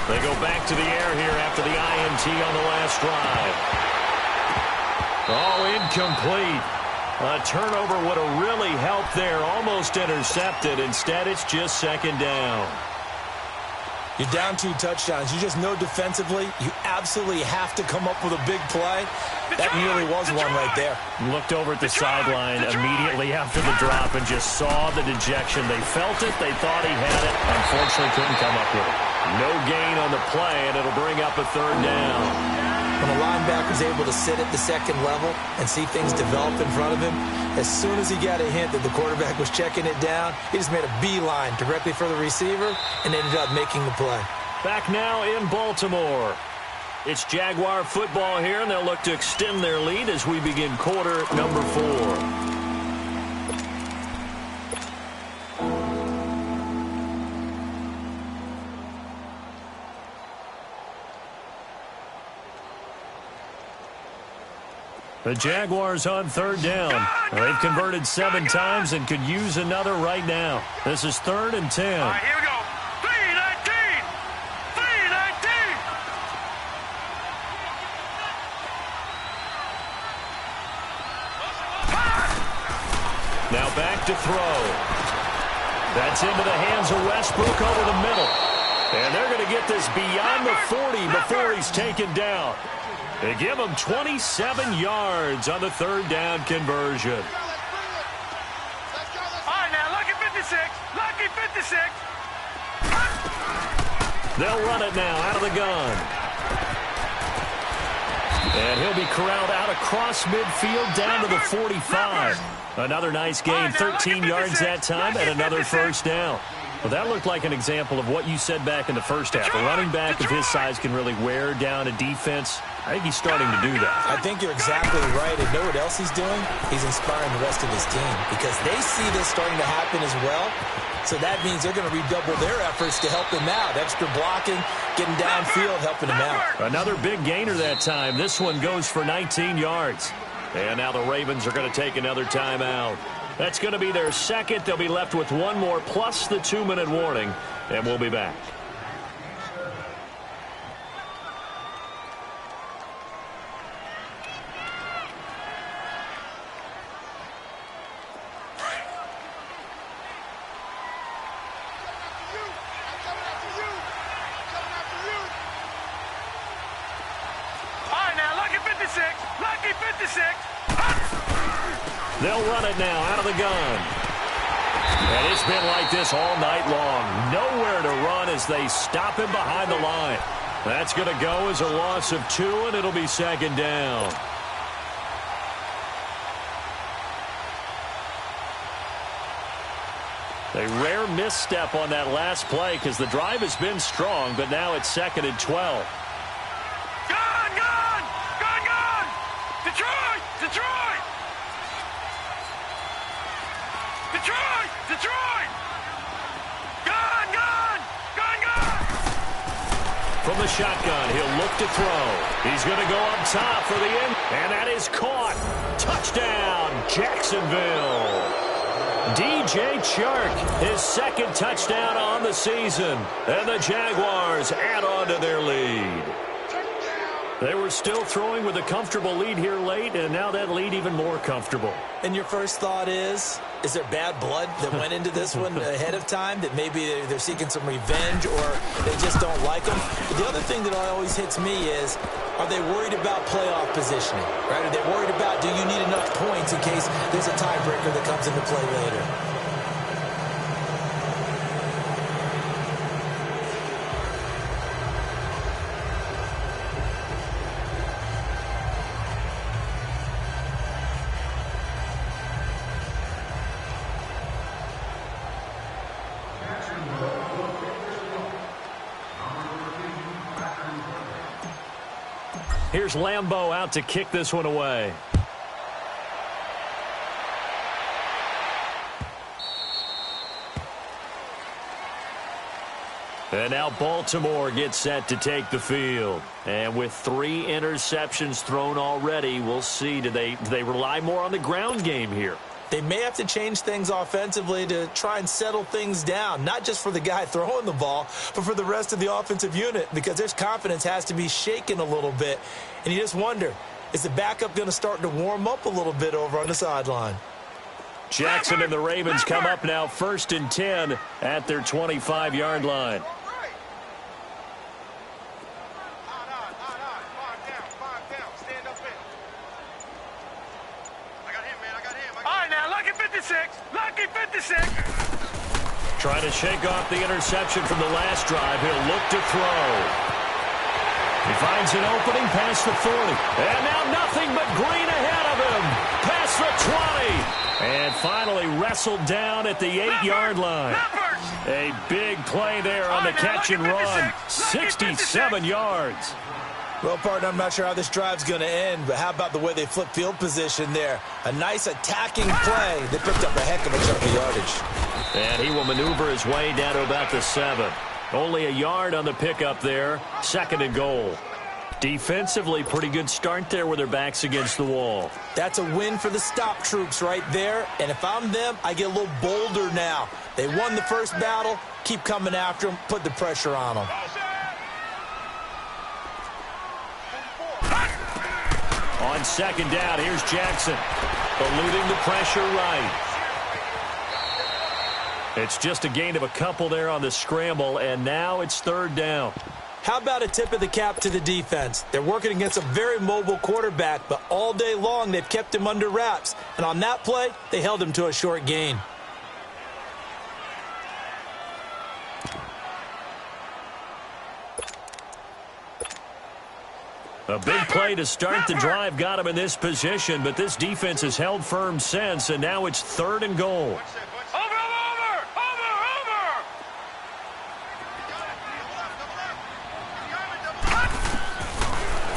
They go back to the air here after the INT on the last drive. Oh, incomplete. A turnover would have really helped there. Almost intercepted. Instead, it's just 2nd down. You're down 2 touchdowns. You just know defensively you absolutely have to come up with a big play. That nearly was one right there. Looked over at the sideline immediately after the drop and just saw the dejection. They felt it. They thought he had it. Unfortunately, couldn't come up with it. No gain on the play, and it'll bring up a 3rd down. When a linebacker's able to sit at the 2nd level and see things develop in front of him, as soon as he got a hint that the quarterback was checking it down, he just made a beeline directly for the receiver and ended up making the play. Back now in Baltimore. It's Jaguar football here, and they'll look to extend their lead as we begin quarter number 4. The Jaguars on 3rd down. They've converted 7 times and could use another right now. This is 3rd and 10. All right, here we go. 3-19. 3-19. Now back to throw. That's into the hands of Westbrook over the middle. And they're going to get this beyond the 40 before he's taken down. They give him 27 yards on the 3rd down conversion. All right, now, lucky 56. Lucky 56. They'll run it now out of the gun. And he'll be corralled out across midfield down to the 45. Another nice gain, 13 yards that time, and another 1st down. Well, that looked like an example of what you said back in the first half. A running back of his size can really wear down a defense. I think he's starting to do that. I think you're exactly right. And know what else he's doing? He's inspiring the rest of his team because they see this starting to happen as well. So that means they're going to redouble their efforts to help him out. Extra blocking, getting downfield, helping him out. Another big gainer that time. This one goes for 19 yards. And now the Ravens are going to take another timeout. That's going to be their 2nd. They'll be left with 1 more plus the 2-minute warning. And we'll be back. Lucky 56. They'll run it now out of the gun. And it's been like this all night long. Nowhere to run as they stop him behind the line. That's going to go as a loss of 2, and it'll be 2nd down. A rare misstep on that last play because the drive has been strong, but now it's 2nd and 12. Detroit! Detroit! Detroit! Detroit! Gone! Gone! Gone! Gone! from the shotgun. He'll look to throw. He's going to go up top for the end. And that is caught. Touchdown, Jacksonville. DJ Chark, his second touchdown on the season. And the Jaguars add on to their lead. They were still throwing with a comfortable lead here late, and now that lead even more comfortable. And your first thought is there bad blood that went into this one ahead of time, that maybe they're seeking some revenge or they just don't like them? But the other thing that always hits me is, are they worried about playoff positioning? Right? Are they worried about, do you need enough points in case there's a tiebreaker that comes into play later? Here's Lambeau out to kick this one away. And now Baltimore gets set to take the field. And with 3 interceptions thrown already, we'll see. Do they rely more on the ground game here? They may have to change things offensively to try and settle things down, not just for the guy throwing the ball, but for the rest of the offensive unit, because their confidence has to be shaken a little bit. And you just wonder, is the backup going to start to warm up a little bit over on the sideline? Jackson and the Ravens come up now 1st and 10 at their 25-yard line. Lucky 56. Trying to shake off the interception from the last drive. He'll look to throw. He finds an opening past the 40. And now nothing but green ahead of him. Past the 20. And finally wrestled down at the 8-yard line. A big play there on the catch and run. 67 yards. Well, partner, I'm not sure how this drive's going to end, but how about the way they flip field position there? A nice attacking play. They picked up a heck of a chunk of yardage. And he will maneuver his way down to about the 7. Only a yard on the pickup there. 2nd and goal. Defensively, pretty good start there with their backs against the wall. That's a win for the stop troops right there. And if I'm them, I get a little bolder now. They won the first battle. Keep coming after them. Put the pressure on them. On 2nd down, here's Jackson. Eluding the pressure right. It's just a gain of a couple there on the scramble, and now it's 3rd down. How about a tip of the cap to the defense? They're working against a very mobile quarterback, but all day long they've kept him under wraps. And on that play, they held him to a short gain. A big play to start the drive got him in this position, but this defense has held firm since, and now it's 3rd and goal.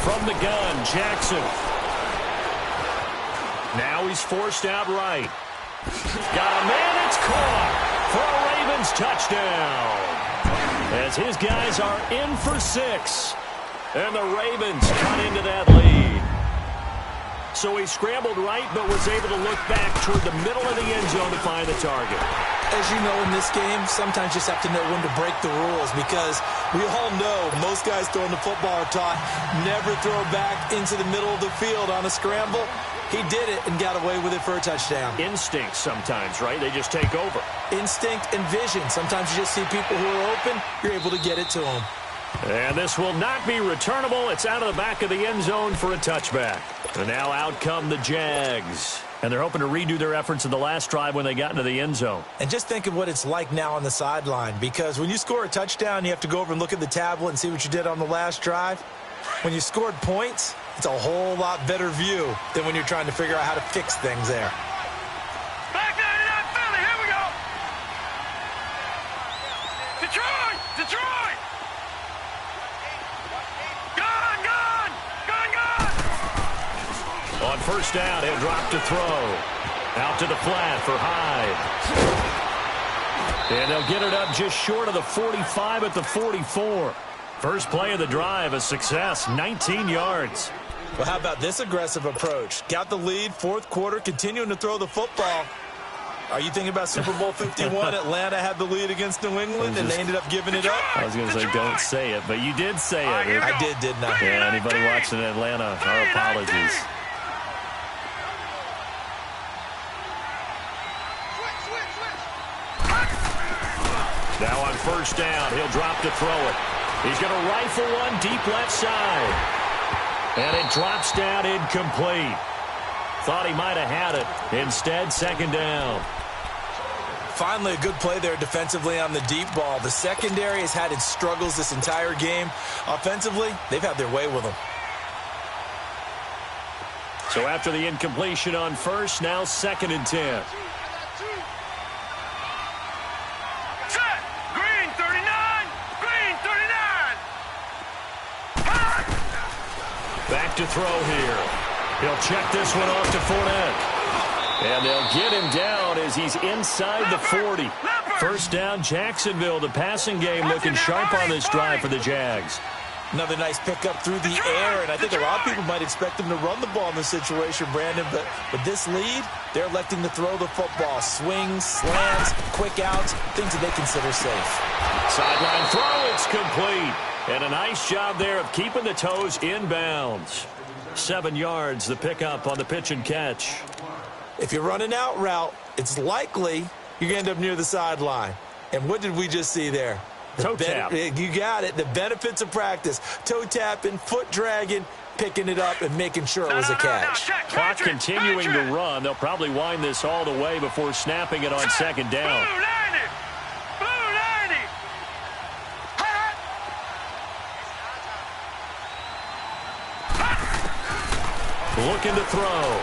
From the gun, Jackson. Now he's forced out right. Got a man, it's caught for a Ravens touchdown. As his guys are in for 6. And the Ravens cut into that lead. So he scrambled right, but was able to look back toward the middle of the end zone to find the target. As you know, in this game, sometimes you just have to know when to break the rules, because we all know most guys throwing the football are taught never throw back into the middle of the field on a scramble. He did it and got away with it for a touchdown. Instinct sometimes, right? They just take over. Instinct and vision. Sometimes you just see people who are open, you're able to get it to them. And this will not be returnable. It's out of the back of the end zone for a touchback. And now out come the Jags. And they're hoping to redo their efforts in the last drive when they got into the end zone. And just think of what it's like now on the sideline, because when you score a touchdown, you have to go over and look at the tablet and see what you did on the last drive. When you scored points, it's a whole lot better view than when you're trying to figure out how to fix things there. Back 99 Philly, here we go. Detroit! Detroit! Gun! Gun! Gun! Gun! On 1st down, he'll drop to throw. Out to the flat for Hyde. And they'll get it up just short of the 45 at the 44. First play of the drive, a success, 19 yards. Well, how about this aggressive approach? Got the lead, fourth quarter, continuing to throw the football. Are you thinking about Super Bowl 51? Atlanta had the lead against New England, and they ended up giving it up? I was going to say, don't say it, but you did say it. I did, didn't I? Yeah, anybody watching Atlanta, our apologies. Now on first down, he'll drop to throw it. He's going to rifle one deep left side. And it drops down incomplete. Thought he might have had it. Instead, second down. Finally, a good play there defensively on the deep ball. The secondary has had its struggles this entire game. Offensively, they've had their way with them. So after the incompletion on first, now second and 10. Back to throw here. He'll check this one off to Fournette. And they'll get him down as he's inside the 40. First down, Jacksonville. The passing game looking sharp on this drive for the Jags. Another nice pickup through the air, and I think a lot of people might expect them to run the ball in this situation, Brandon, but with this lead, they're electing to throw the football. Swings, slants, quick outs, things that they consider safe. Sideline throw, it's complete. And a nice job there of keeping the toes inbounds. 7 yards, the pickup on the pitch and catch. If you run an out route, it's likely you're going to end up near the sideline. And what did we just see there? Toe tap. You got it. The benefits of practice. Toe tapping, foot dragging, picking it up, and making sure it was a catch. Clock continuing to run. They'll probably wind this all the way before snapping it on second down. Looking to throw.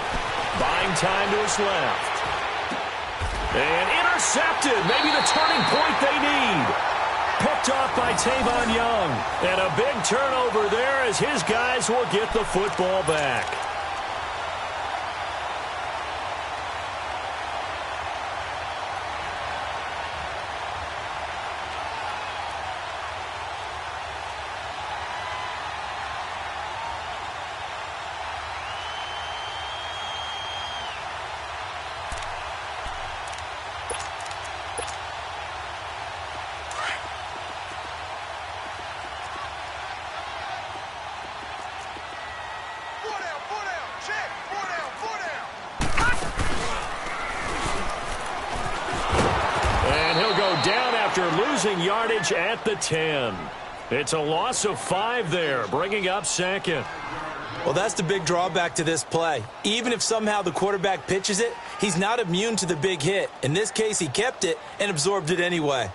Buying time to his left. And intercepted. Maybe the turning point they need. Picked off by Tavon Young. And a big turnover there as his guys will get the football back. After losing yardage at the 10. It's a loss of 5 there, bringing up second. Well, that's the big drawback to this play. Even if somehow the quarterback pitches it, he's not immune to the big hit. In this case, he kept it and absorbed it anyway.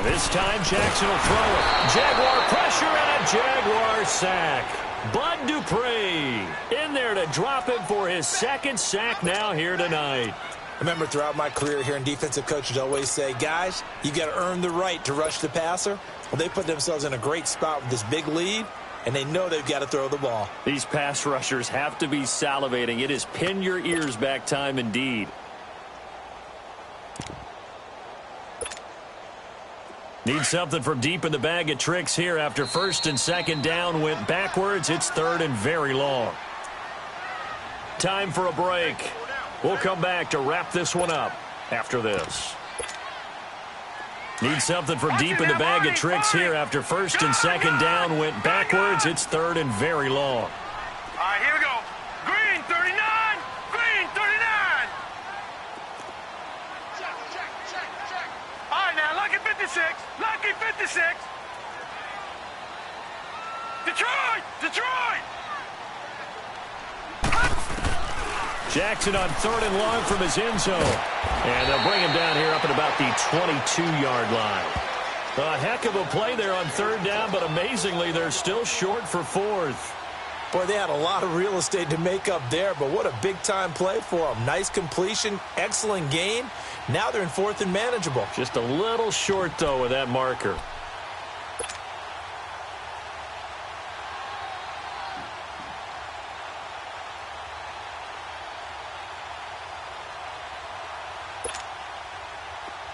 This time, Jackson will throw it. Jaguar pressure and a Jaguar sack. Bud Dupree in there to drop him for his second sack now here tonight. I remember throughout my career hearing defensive coaches always say, guys, you got to earn the right to rush the passer. Well, they put themselves in a great spot with this big lead, and they know they've got to throw the ball. These pass rushers have to be salivating. It is pin your ears back time indeed. Need something from deep in the bag of tricks here after first and second down went backwards. It's third and very long. Time for a break. We'll come back to wrap this one up after this. Need something from deep in the bag of tricks here after first and second down went backwards. It's third and very long. All right, here we go. Green 39. Green 39. All right, now, lucky 56. Lucky 56. Detroit! Detroit! Jackson on third and long from his end zone. And they'll bring him down here up at about the 22-yard line. A heck of a play there on third down, but amazingly, they're still short for fourth. Boy, they had a lot of real estate to make up there, but what a big-time play for them. Nice completion, excellent game. Now they're in 4th and manageable. Just a little short, though, with that marker.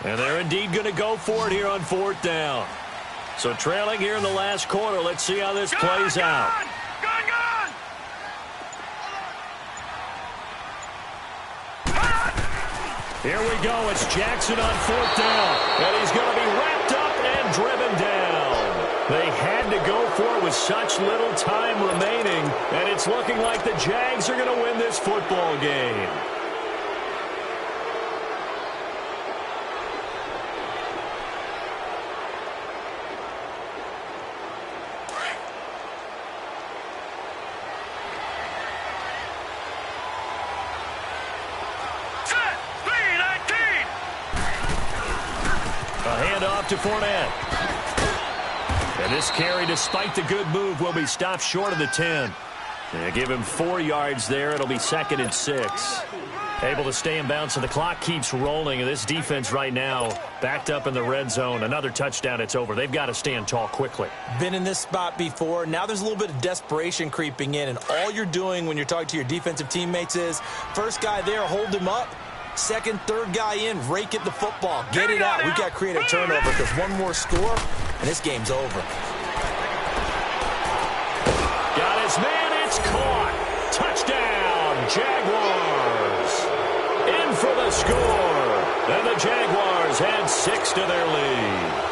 And they're indeed going to go for it here on 4th down. So trailing here in the last quarter. Let's see how this plays out. Here we go. It's Jackson on 4th down. And he's going to be wrapped up and driven down. They had to go for it with such little time remaining. And it's looking like the Jags are going to win this football game. To Fournette. And this carry, despite the good move, will be stopped short of the 10. They give him 4 yards there. It'll be 2nd and 6. Able to stay in bounds, so the clock keeps rolling. And this defense right now backed up in the red zone. Another touchdown, it's over. They've got to stand tall quickly. Been in this spot before. Now there's a little bit of desperation creeping in. And all you're doing when you're talking to your defensive teammates is, first guy there, hold him up. Second, third guy in, rake at the football. Get it out. We've got to create a turnover because one more score, and this game's over. Got his man. It's caught. Touchdown, Jaguars. In for the score. And the Jaguars add 6 to their lead.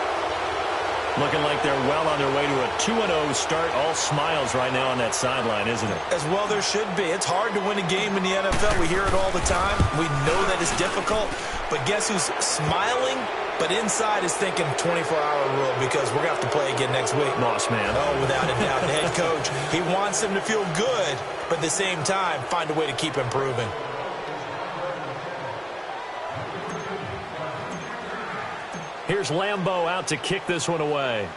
Looking like they're well on their way to a 2-0 start. All smiles right now on that sideline, isn't it? As well there should be. It's hard to win a game in the NFL. We hear it all the time. We know that it's difficult. But guess who's smiling? But inside is thinking 24-hour rule because we're going to have to play again next week. Boss man. Oh, without a doubt. The head coach, he wants them to feel good, but at the same time, find a way to keep improving. Here's Lambeau out to kick this one away.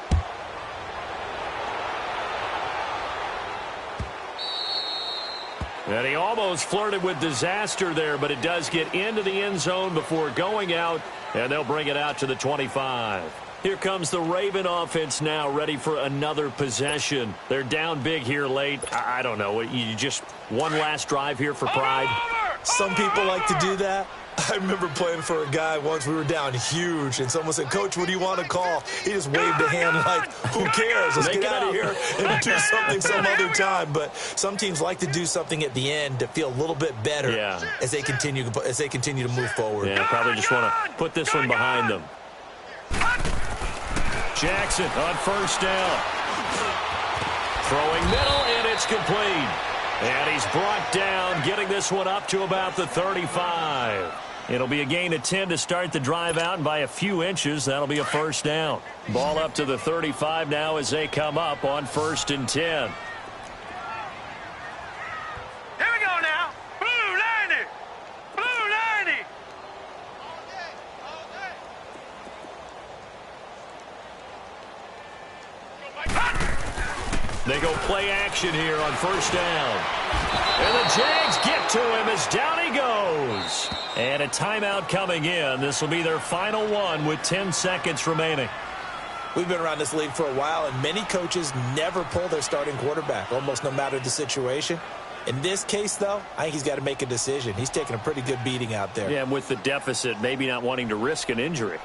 And he almost flirted with disaster there, but it does get into the end zone before going out, and they'll bring it out to the 25. Here comes the Raven offense now, ready for another possession. They're down big here late. I don't know. You just one last drive here for pride. Some people like to do that. I remember playing for a guy once. We were down huge, and someone said, "Coach, what do you want to call?" He just waved a hand like, "Who cares? Let's get out of here and do something some other time." But some teams like to do something at the end to feel a little bit better as they continue to move forward. Yeah, probably just want to put this one behind them. Jackson on 1st down. Throwing middle, and it's complete. And he's brought down, getting this one up to about the 35. It'll be a gain of 10 to start the drive out, and by a few inches, that'll be a 1st down. Ball up to the 35 now as they come up on 1st and 10. Here we go now. Blue 90. Blue 90. They go play action here on 1st down. And the Jags get to him as down he goes. And a timeout coming in. This will be their final one with 10 seconds remaining. We've been around this league for a while, and many coaches never pull their starting quarterback, almost no matter the situation. In this case, though, I think he's got to make a decision. He's taking a pretty good beating out there. Yeah, and with the deficit, maybe not wanting to risk an injury.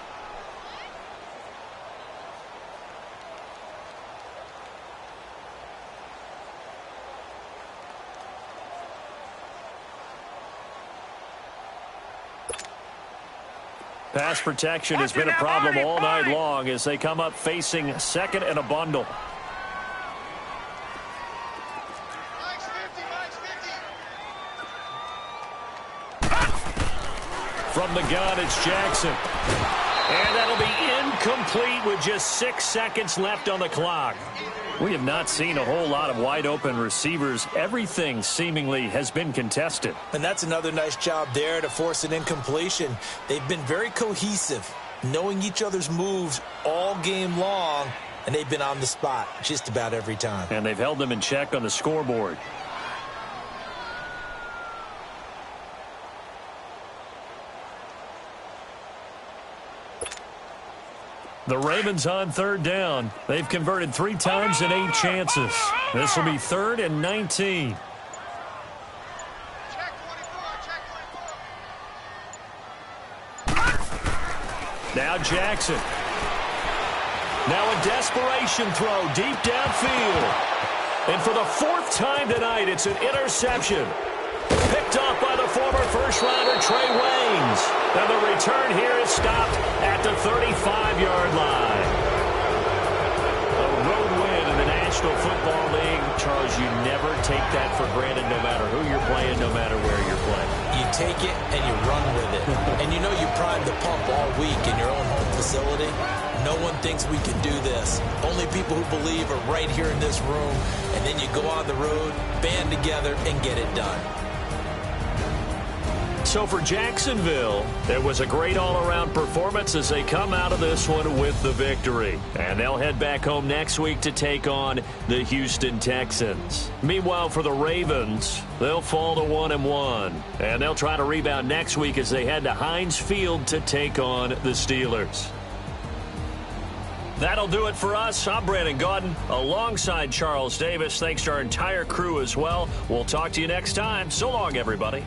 Pass protection has been a problem all night long as they come up facing 2nd and a bundle. From the gun, it's Jackson. And that'll be incomplete with just 6 seconds left on the clock. We have not seen a whole lot of wide-open receivers. Everything seemingly has been contested. And that's another nice job there to force an incompletion. They've been very cohesive, knowing each other's moves all game long, and they've been on the spot just about every time. And they've held them in check on the scoreboard. The Ravens on third down. They've converted 3 times in 8 chances. This will be 3rd and 19. Now Jackson. Now a desperation throw deep downfield. And for the 4th time tonight, it's an interception. Picked off by the former first-rounder Trey Waynes. And the return here is stopped at the 35-yard line. A road win in the National Football League. Charles, you never take that for granted no matter who you're playing, no matter where you're playing. You take it and you run with it. And you know you primed the pump all week in your own home facility. No one thinks we can do this. Only people who believe are right here in this room. And then you go on the road, band together, and get it done. So for Jacksonville, it was a great all-around performance as they come out of this one with the victory. And they'll head back home next week to take on the Houston Texans. Meanwhile, for the Ravens, they'll fall to 1-1. And they'll try to rebound next week as they head to Heinz Field to take on the Steelers. That'll do it for us. I'm Brandon Gaudin alongside Charles Davis. Thanks to our entire crew as well. We'll talk to you next time. So long, everybody.